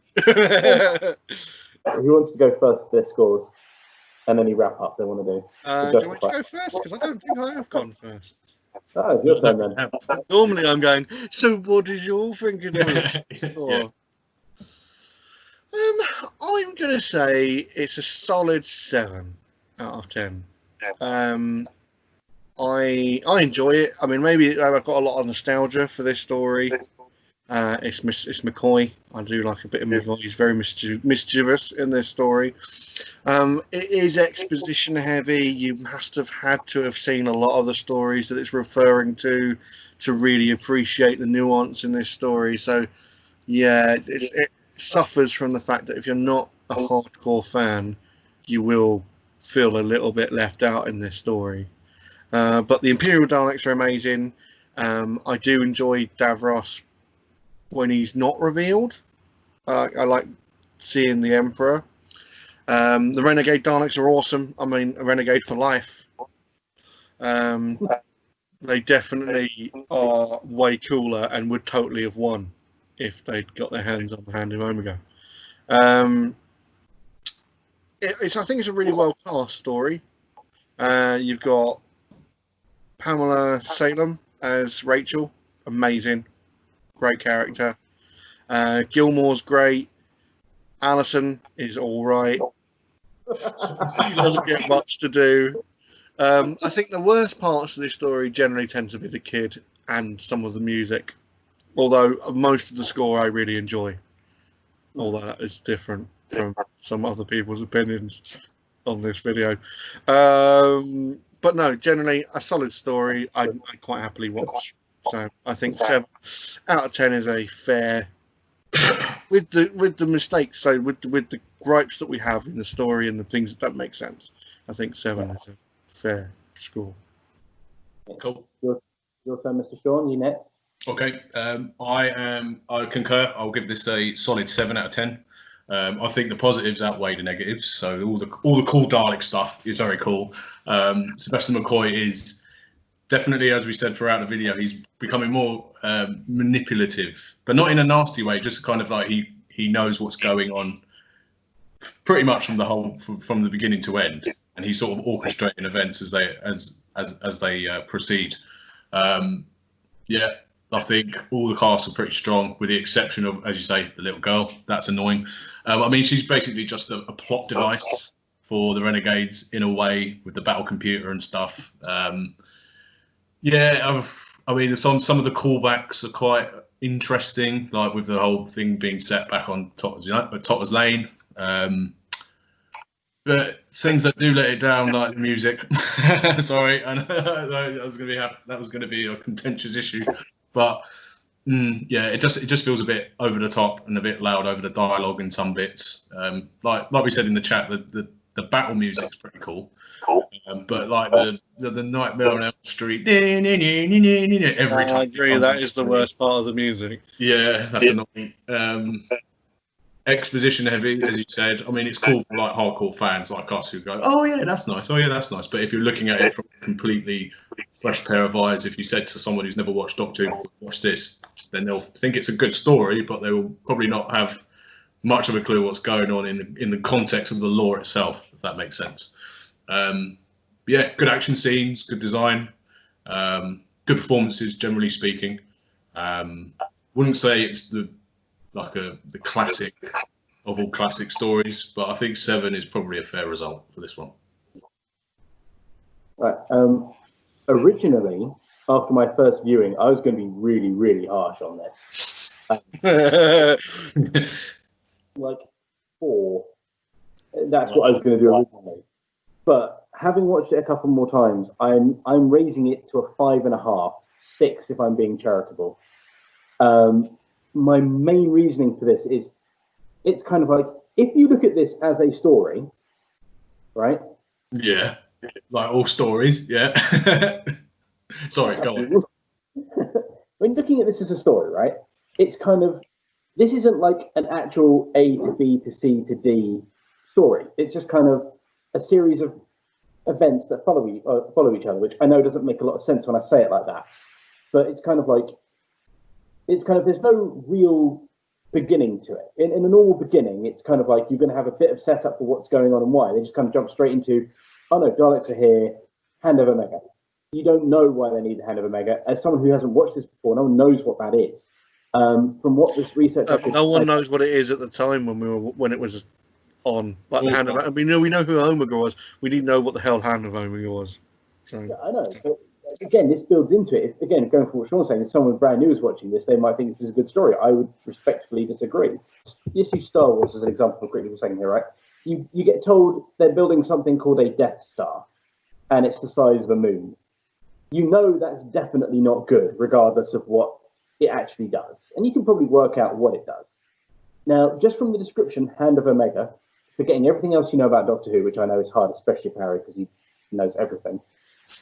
wants to go first for their scores? And then you wrap up, they want to do. Do you want to go first? Because I don't think I have gone first. Oh, it's your turn then. Normally I'm going, so what did you all think of this score? I'm going to say it's a solid 7 out of 10. I enjoy it. I mean, maybe I've got a lot of nostalgia for this story. It's McCoy. I do like a bit of McCoy. He's very mischievous in this story. It is exposition heavy. You must have had to have seen a lot of the stories that it's referring to really appreciate the nuance in this story. So, yeah, it suffers from the fact that if you're not a hardcore fan, you will feel a little bit left out in this story. But the Imperial Daleks are amazing. I do enjoy Davros when he's not revealed. I like seeing the Emperor. The Renegade Daleks are awesome. I mean, a Renegade for life. They definitely are way cooler and would totally have won if they'd got their hands on the Hand of Omega. I think it's a really well cast story. You've got Pamela Salem as Rachel, amazing, great character. Gilmore's great. Alison is all right. She doesn't get much to do. I think the worst parts of this story generally tend to be the kid and some of the music. Although most of the score I really enjoy. All that is different from some other people's opinions on this video. But no, generally a solid story. I quite happily watch. So I think 7 out of 10 is a fair, with the mistakes. So with the gripes that we have in the story and the things that don't make sense, I think 7 is a fair score. Cool. Your turn, Mr. Sean. You next. Okay. I concur. I'll give this a solid 7 out of 10. I think the positives outweigh the negatives. So all the cool Dalek stuff is very cool. Sebastian McCoy is definitely, as we said throughout the video, he's becoming more manipulative, but not in a nasty way. Just kind of like he knows what's going on, pretty much from the beginning to end, and he's sort of orchestrating events as they proceed. I think all the casts are pretty strong, with the exception of, as you say, the little girl. That's annoying. I mean, she's basically just a plot device for the Renegades in a way, with the battle computer and stuff. I mean, some of the callbacks are quite interesting, like with the whole thing being set back on Totter's Lane. But things that do let it down, like the music. Sorry, and that was going to be a contentious issue. But it just feels a bit over the top and a bit loud over the dialogue in some bits. Like we said in the chat, the battle music's pretty cool. But like the Nightmare on Elm Street, every time. I agree, that is the worst part of the music. Yeah, that's annoying. Exposition heavy, as you said. I mean, it's cool for like hardcore fans like us who go, "Oh yeah, that's nice. Oh yeah, that's nice." But if you're looking at it from a completely fresh pair of eyes, if you said to someone who's never watched Doctor Who before, "Watch this," then they'll think it's a good story, but they will probably not have much of a clue what's going on in the context of the lore itself, if that makes sense. Good action scenes, good design, good performances, generally speaking. Wouldn't say it's the classic of all classic stories, but I think 7 is probably a fair result for this one. Right. Originally, after my first viewing, I was going to be really, really harsh on this. Like 4. That's what I was going to do originally. But having watched it a couple more times, I'm raising it to a 5.5, 6 if I'm being charitable. My main reasoning for this is, it's kind of like, if you look at this as a story, right? Yeah, like all stories, yeah. Sorry, go on. When looking at this as a story, right, it's kind of, this isn't like an actual A to B to C to D story. It's just kind of a series of events that follow each other, which I know doesn't make a lot of sense when I say it like that. But it's kind of like, there's no real beginning to it. In a normal beginning, it's kind of like you're going to have a bit of setup for what's going on and why. They just kind of jump straight into, oh no, Daleks are here, Hand of Omega. You don't know why they need the Hand of Omega. As someone who hasn't watched this before, no one knows what that is. From what this research, no one knows what it is at the time when it was on. Like the Hand of, we know who Omega was. We didn't know what the hell Hand of Omega was. So yeah, I know. But again, this builds into it. Again, going for what Sean's saying, if someone brand new is watching this, they might think this is a good story. I would respectfully disagree. Just use Star Wars as an example for quickly for a second here, right? You get told they're building something called a Death Star, and it's the size of a moon. You know that's definitely not good, regardless of what it actually does. And you can probably work out what it does. Now, just from the description, Hand of Omega, forgetting everything else you know about Doctor Who, which I know is hard, especially for Harry, because he knows everything.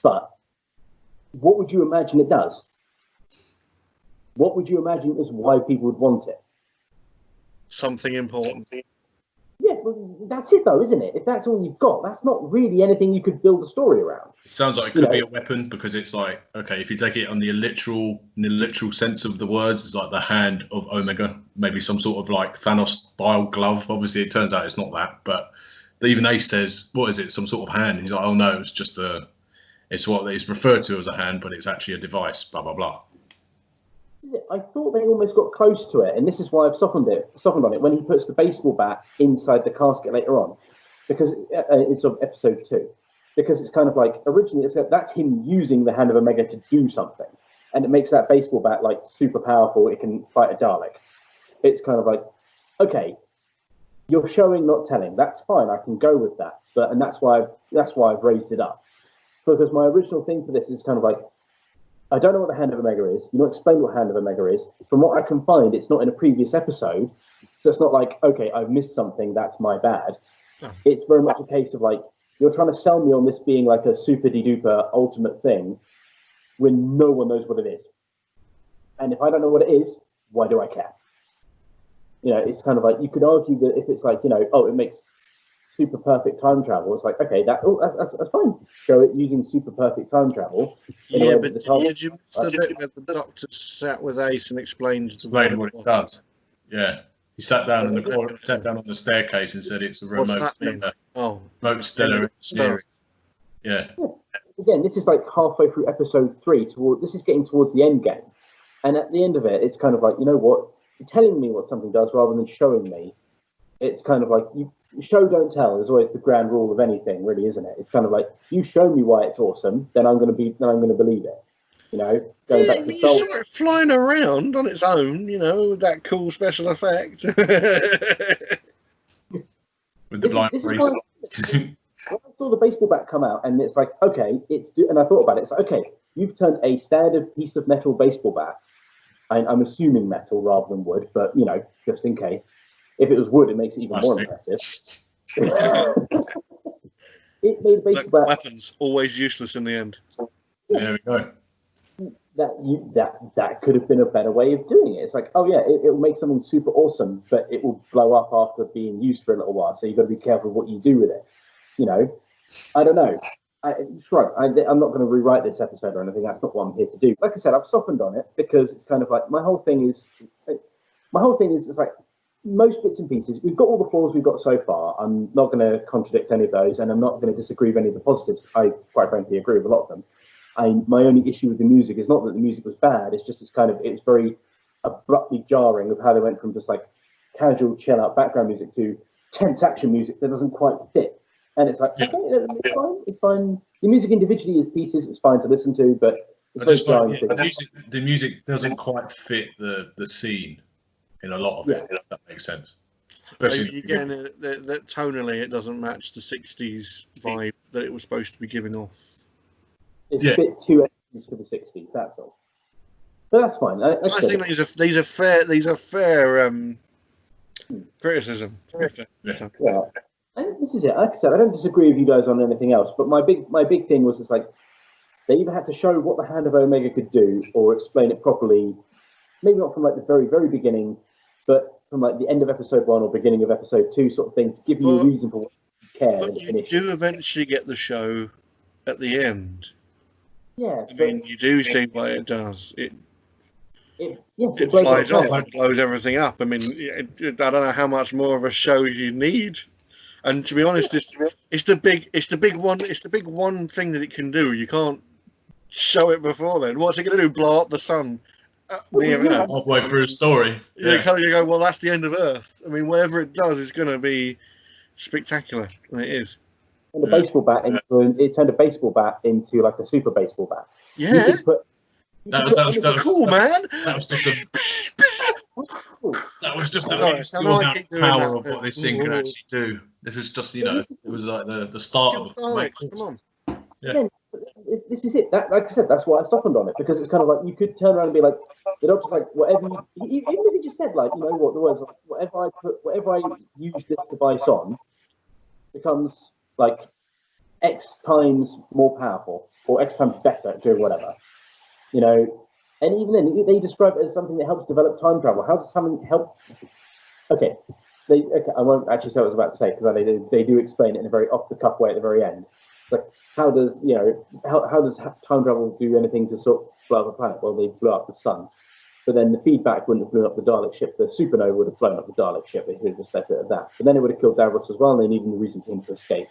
But what would you imagine it does? What would you imagine is why people would want it? Something important. Yeah, well, that's it though, isn't it? If that's all you've got, that's not really anything you could build a story around. It sounds like it could be a weapon, because it's like, okay, if you take it on the literal sense of the words, it's like the hand of Omega, maybe some sort of like Thanos style glove. Obviously, it turns out it's not that, but even Ace says, "What is it? Some sort of hand?" And he's like, "Oh no, it's just it's what it's referred to as a hand, but it's actually a device." Blah blah blah. I thought they almost got close to it, and this is why I've softened on it when he puts the baseball bat inside the casket later on, because it's of episode 2, because it's kind of like originally that's him using the hand of Omega to do something, and it makes that baseball bat like super powerful. It can fight a Dalek. It's kind of like, okay, you're showing, not telling. That's fine. I can go with that, and that's why I've raised it up, because my original thing for this is kind of like, I don't know what the Hand of Omega is. You don't explain what Hand of Omega is. From what I can find, it's not in a previous episode. So it's not like, okay, I've missed something, that's my bad. It's very much a case of like, you're trying to sell me on this being like a super de-duper ultimate thing when no one knows what it is. And if I don't know what it is, why do I care? You know, it's kind of like, you could argue that if it's like, you know, oh, it makes super perfect time travel. It's like, okay, that's fine. Show it using super perfect time travel. Yeah, but did you miss the bit where the Doctor sat with Ace and explained what it does? Yeah, he sat down on the staircase and said it's a remote stellar. Oh, remote stellar. Yeah. Again, this is like halfway through episode 3. This is getting towards the end game, and at the end of it, it's kind of like, you know what? You're telling me what something does rather than showing me. It's kind of like you. Show don't tell is always the grand rule of anything, really, isn't it? It's kind of like, you show me why it's awesome, then I'm going to believe it. You know, going back to you saw it flying around on its own, you know, with that cool special effect. With the blind priest. When I saw the baseball bat come out, and it's like, okay, and I thought about it. It's like, okay, you've turned a standard piece of metal baseball bat. I'm assuming metal rather than wood, but you know, just in case. If it was wood, it makes it even more impressive. It made baseball bat. Weapons always useless in the end. There we go. That could have been a better way of doing it. It's like, oh yeah, it will make something super awesome, but it will blow up after being used for a little while. So you've got to be careful what you do with it. You know, I don't know. I'm not going to rewrite this episode or anything. That's not what I'm here to do. Like I said, I've softened on it because it's kind of like my whole thing is it's like, most bits and pieces, we've got all the flaws we've got so far. I'm not going to contradict any of those, and I'm not going to disagree with any of the positives. I quite frankly agree with a lot of them. My only issue with the music is not that the music was bad, it's just it's very abruptly jarring of how they went from just like casual chill out background music to tense action music that doesn't quite fit. And it's like, okay, it's fine. The music individually is pieces, it's fine to listen to, but the music doesn't quite fit the scene in a lot of it, if that makes sense. Especially again, that tonally it doesn't match the 60s vibe that it was supposed to be giving off. It's a bit too 80s for the 60s, that's all. But that's fine. I think these are fair criticism. Yeah. And this is it. Like I said, I don't disagree with you guys on anything else, but my big thing was just like, they either had to show what the Hand of Omega could do or explain it properly, maybe not from like the very, very beginning, but from like the end of episode 1 or beginning of episode 2 sort of thing, to give you a reason for what you care. But you do eventually get the show at the end. Yeah. I mean, you do see why it does. It it flies off and blows everything up. I mean, I don't know how much more of a show you need. And to be honest, it's the big one thing that it can do. You can't show it before then. What's it going to do? Blow up the sun? Halfway through a story. You go, well, that's the end of Earth. I mean, whatever it does is going to be spectacular. And it is. And the baseball bat it turned a baseball bat into like a super baseball bat. Yeah. That was cool, man. That was just the power of what this thing could actually do. This was just, it was like the start of Daleks, come on. Yeah. This is it. Like I said, that's why I softened on it, because it's kind of like you could turn around and be like, the doctor's like, whatever. Even if you just said like, you know what, the words like, whatever I use this device on becomes like X times more powerful or X times better at doing whatever, and even then they describe it as something that helps develop time travel. How does something help? Okay, Okay, I won't actually say what I was about to say because they do explain it in a very off the cuff way at the very end. It's like, how does how does time travel do anything to sort of blow up a planet? Well, they blew up the sun, but then the feedback wouldn't have blown up the Dalek ship. The supernova would have blown up the Dalek ship. They could have just left it at that. But then it would have killed Davros as well, and they needed a reason for him to escape.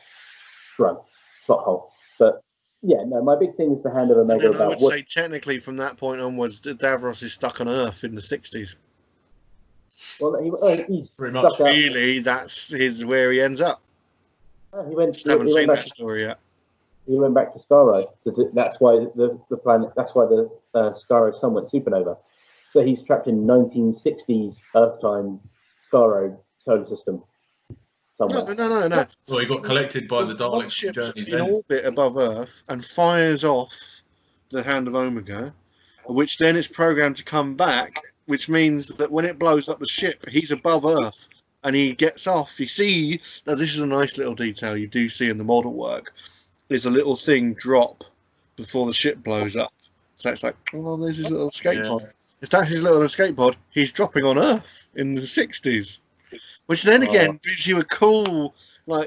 Shrug, plot hole. But yeah, no, my big thing is the Hand of Omega. I would say technically from that point onwards, Davros is stuck on Earth in the 60s. Well, he's pretty much. Really, that's where he ends up. He went. Just haven't seen that story yet. He went back to Skaro. That's why the planet. That's why the Skaro sun went supernova. So he's trapped in 1960s Earth time Skaro solar system. Somewhere. No. Well, he got collected by the Daleks. Ship's in orbit above Earth and fires off the Hand of Omega, which then is programmed to come back, which means that when it blows up the ship, he's above Earth and he gets off. You see, now this is a nice little detail you do see in the model work. There's a little thing drop before the ship blows up. So it's like, oh, there's his little escape pod. If that's his little escape pod, he's dropping on Earth in the 60s. Which then again gives you a cool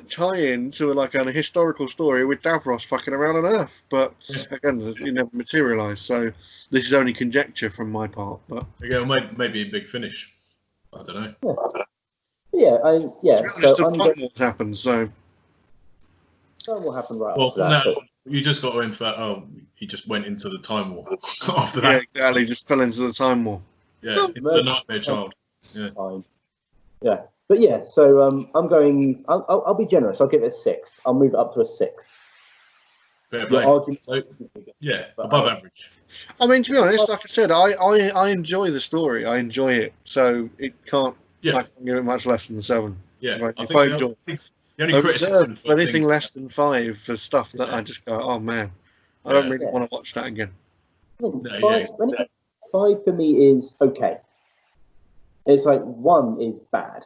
tie-in to a historical story with Davros fucking around on Earth. But again, it never materialised. So this is only conjecture from my part. But again, maybe a big finish. I don't know. Yeah. So Time Wars happens. So Time will happen right. Well, after that, no, you just got to infer. Oh, he just went into the Time War after that. Yeah, exactly. Just fell into the Time War. Yeah, into the Nightmare Child. Yeah. Fine. Yeah, but yeah. So I'm going. I'll be generous. I'll give it a 6. I'll move it up to a 6. Fair play. So, yeah, above average. I mean, to be honest, like I said, I enjoy the story. I enjoy it, so it can't. Yeah. I can't give it much less than 7. Yeah, like, I if I think enjoy. the only criticism But anything less than 5 for stuff that I just go, oh man, I don't really want to watch that again. No, 5 for me is okay. It's like 1 is bad.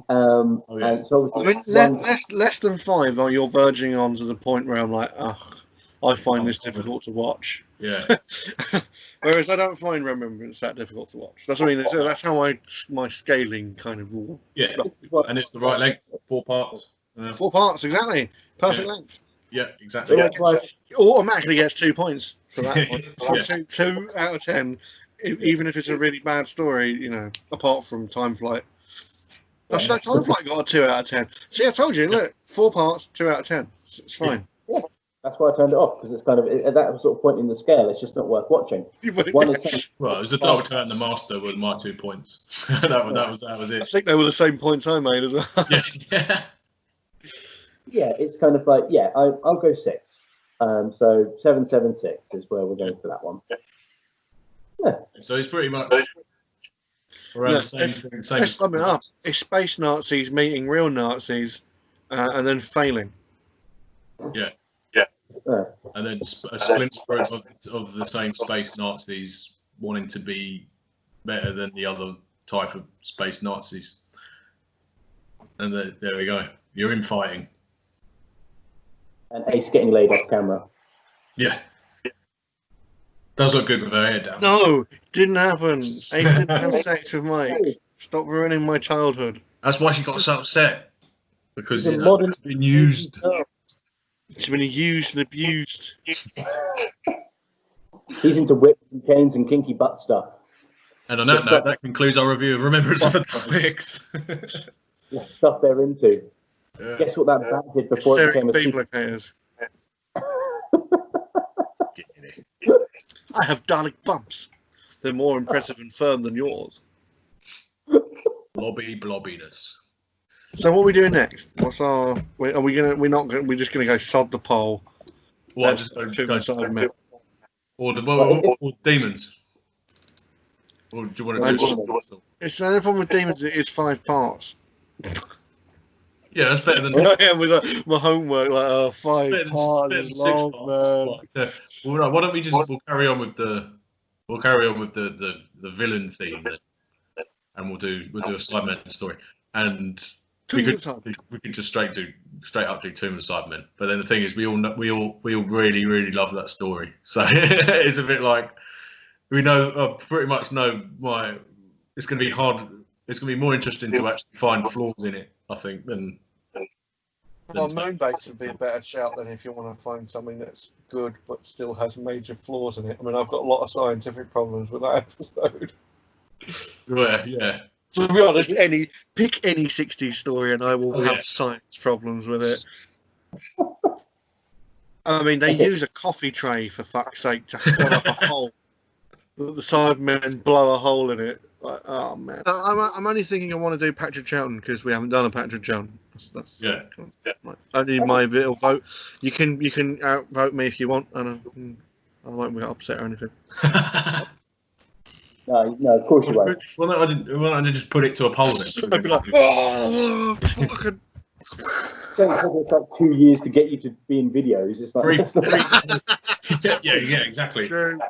And so obviously less than 5, or you're verging on to the point where I'm like, ugh, I find this difficult to watch. Yeah. Whereas I don't find Remembrance that difficult to watch. That's what I mean. That's how my scaling kind of rule. Yeah, and it's the right length, 4 parts. 4 parts, exactly. Perfect length. Yeah, exactly. It automatically gets 2 points for that one. 2 out of 10, even if it's a really bad story, apart from Time Flight. Actually, Time Flight got a 2 out of 10. See, I told you, look, 4 parts, 2 out of 10. It's fine. Yeah. That's why I turned it off, because it's kind of at that sort of point in the scale, it's just not worth watching. Well, it was the Doctor and the Master with my 2 points. that was it. I think they were the same points I made as well. Yeah. Yeah, it's kind of like, I'll go 6. So 776 is where we're going for that one. Yeah. So it's pretty much around the same thing. Let's sum it up. It's space Nazis meeting real Nazis and then failing. Yeah. And then a splinter of the same space Nazis wanting to be better than the other type of space Nazis. And there we go. You're in fighting. And Ace getting laid off camera. Yeah. Does look good with her hair down. No, didn't happen. Ace didn't have sex with Mike. Stop ruining my childhood. That's why she got so upset. Because it's been used. She's been used and abused. He's into whips and chains and kinky butt stuff. And on that note, that concludes our review of Remembrance of the Daleks. Stuff they're into. Yeah. Guess what that bat did before it became a duplicators. I have Dalek bumps. They're more impressive and firm than yours. Blobbiness. So what are we doing next? What's our? Are we gonna? We're not. We're just gonna go sod the pole. What? Just go side or demons. Or do you want to do? It's the only problem with demons. It is 5 parts. Yeah, that's better than. Yeah, with my homework, 5 parts is long, man. Well, why don't we just we'll carry on with the villain theme then, and we'll do a Sidemen story, and we could just straight up do Tomb of the Sidemen. But then the thing is, we all really love that story, so it's a bit like we know pretty much know why it's going to be hard. it's going to be more interesting to actually find flaws in it, I think, than. Well, Moonbase would be a better shout than if you want to find something that's good but still has major flaws in it. I mean, I've got a lot of scientific problems with that episode. Yeah. To be honest, pick any 60s story and I will have science problems with it. I mean, they use a coffee tray, for fuck's sake, to fill up a hole. The Cybermen blow a hole in it. Like, oh, man. I'm only thinking I want to do Patrick Troughton because we haven't done a Patrick Troughton. That's only my little vote. You can outvote me if you want, and I won't get upset or anything. No, of course you won't. Well, no, I didn't just put it to a poll then. I'd be like, oh, fucking. It's like 2 years to get you to be in videos. It's like yeah, exactly. True.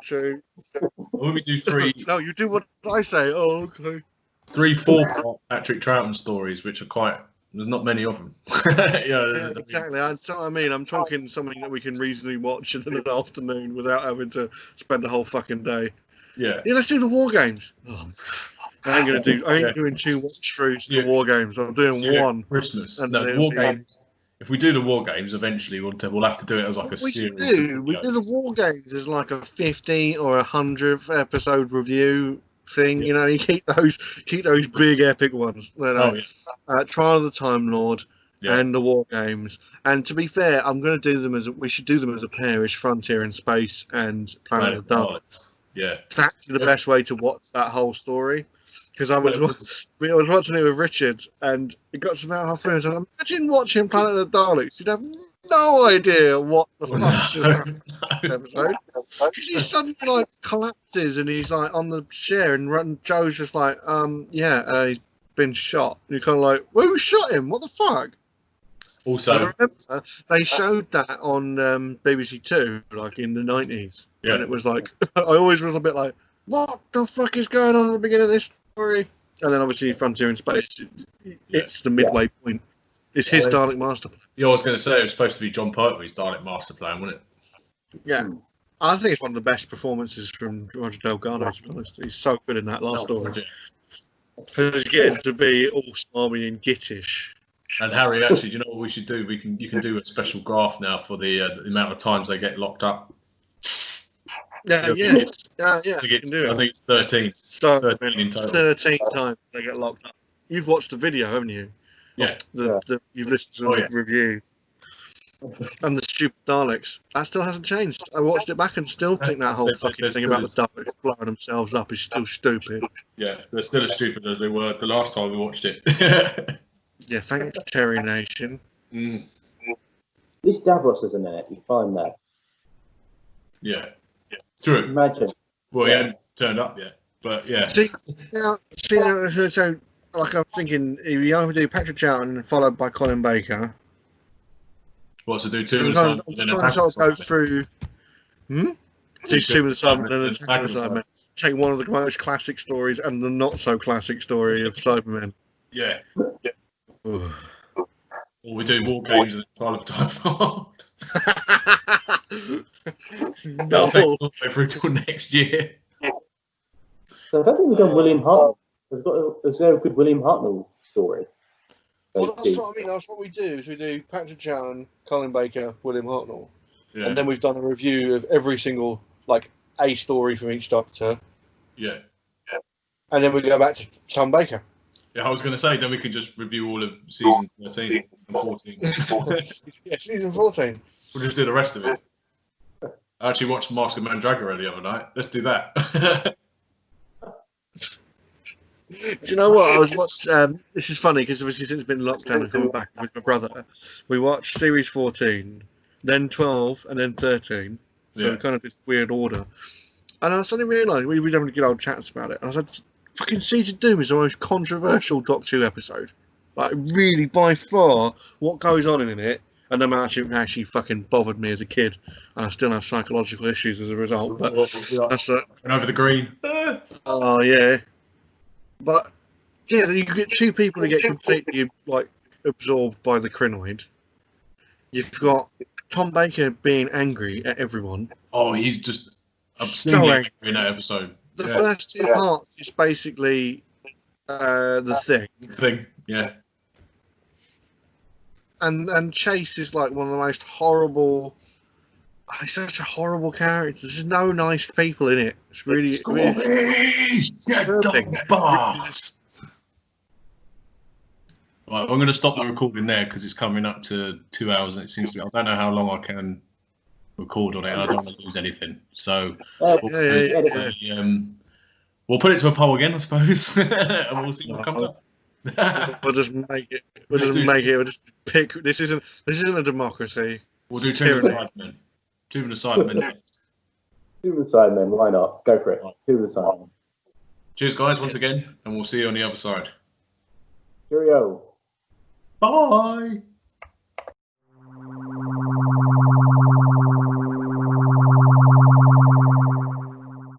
When we do 3, no, you do what I say. Oh, okay. 3-4 Patrick Troughton stories, which are quite. There's not many of them. Yeah, exactly. That's what I mean. I'm talking something that we can reasonably watch in an afternoon without having to spend the whole fucking day. Yeah, let's do the war games. I ain't doing 2 watch throughs to the war games. I'm doing one. Christmas. And the war games. If we do the war games, eventually we'll have to do it as like a series. We do the war games as like a 50 or 100th episode review thing. You know, you keep those big epic ones. You know, Trial of the Time Lord and the war games. And to be fair, I'm going to do them we should do them as a pairish, Frontier in Space and Planet of the Daleks. Yeah, that's the best way to watch that whole story. Because I was watching it with Richard, and it got to about halfway. And I was like, imagine watching Planet of the Daleks. You'd have no idea what the fuck's just happened in this episode. Because he suddenly like collapses, and he's like on the chair, and Joe's just like, he's been shot. And you're kind of like, who shot him? What the fuck? Also, I remember they showed that on BBC Two, like in the 90s, and it was like, I always was a bit like, what the fuck is going on at the beginning of this story? And then obviously Frontier in Space, it's the midway point. It's his Dalek master plan. Yeah, I was going to say it was supposed to be John Pertwee's Dalek master plan, wasn't it? Yeah. I think it's one of the best performances from Roger Delgado, to be honest. He's so good in that last story. He's getting to be all smarmy and gittish. And Harry, actually, do you know what we should do? You can do a special graph now for the amount of times they get locked up. Yeah. I think it's 13. So 13 in total. 13 times they get locked up. You've watched the video, haven't you? Yeah. You've listened to the review. And the stupid Daleks. That still hasn't changed. I watched it back and still think that whole fucking thing about the Daleks blowing themselves up is still stupid. Yeah, they're still as stupid as they were the last time we watched it. Yeah, thanks, Terry Nation. At least Davros isn't in it. You find that. Yeah. True. Imagine. Well, he hadn't turned up yet, but yeah. So like I'm thinking, if you either do Patrick Troughton followed by Colin Baker. What's to do 2 of the Cybermen? I'm trying to go through. Do 2 of the Cybermen and Attack of the Cybermen. Take one of the most classic stories and the not so classic story of Cybermen. Yeah. Or we do war games and Trial of Time Lord. No. Through till next year. So I don't think we've done William Hartnell. Is there a good William Hartnell story? Well, that's what I mean. That's what we do. Is we do Patrick Troughton, Colin Baker, William Hartnell, and then we've done a review of every single a story from each Doctor. Yeah. And then we go back to Tom Baker. Yeah, I was going to say, then we could just review all of season 13 and 14. Yeah, season 14. We'll just do the rest of it. I actually watched Mask of Mandragora the other night. Let's do that. Do you know what? I was watching. This is funny because obviously since it's been lockdown and coming back with my brother, we watched series 14, then 12, and then 13. So kind of this weird order. And I suddenly realised we were having good old chats about it. And I said, fucking Siege of Doom is the most controversial Doctor Who episode. Like, really, by far, what goes on in it, and no actually fucking bothered me as a kid, and I still have psychological issues as a result. But that's and over the green. Oh yeah. But yeah, you get 2 people who get completely absorbed by the Crinoid. You've got Tom Baker being angry at everyone. Oh, he's just so angry in that episode. The first 2 parts is basically the Thing, yeah. And Chase is like one of the most horrible. He's such a horrible character. There's no nice people in it. It's really, Right, I'm going to stop the recording there because it's coming up to 2 hours, and it seems to be. I don't know how long I can record on it. I don't want to lose anything, so we'll put it to a poll again, I suppose, and we'll see what comes up. We'll just make it. We'll just pick. This isn't a democracy. We'll do two Sidemen. Two Sidemen. Two Sidemen. Why not? Go for it. Two Sidemen. Cheers, guys, once again, and we'll see you on the other side. Cheerio. Bye.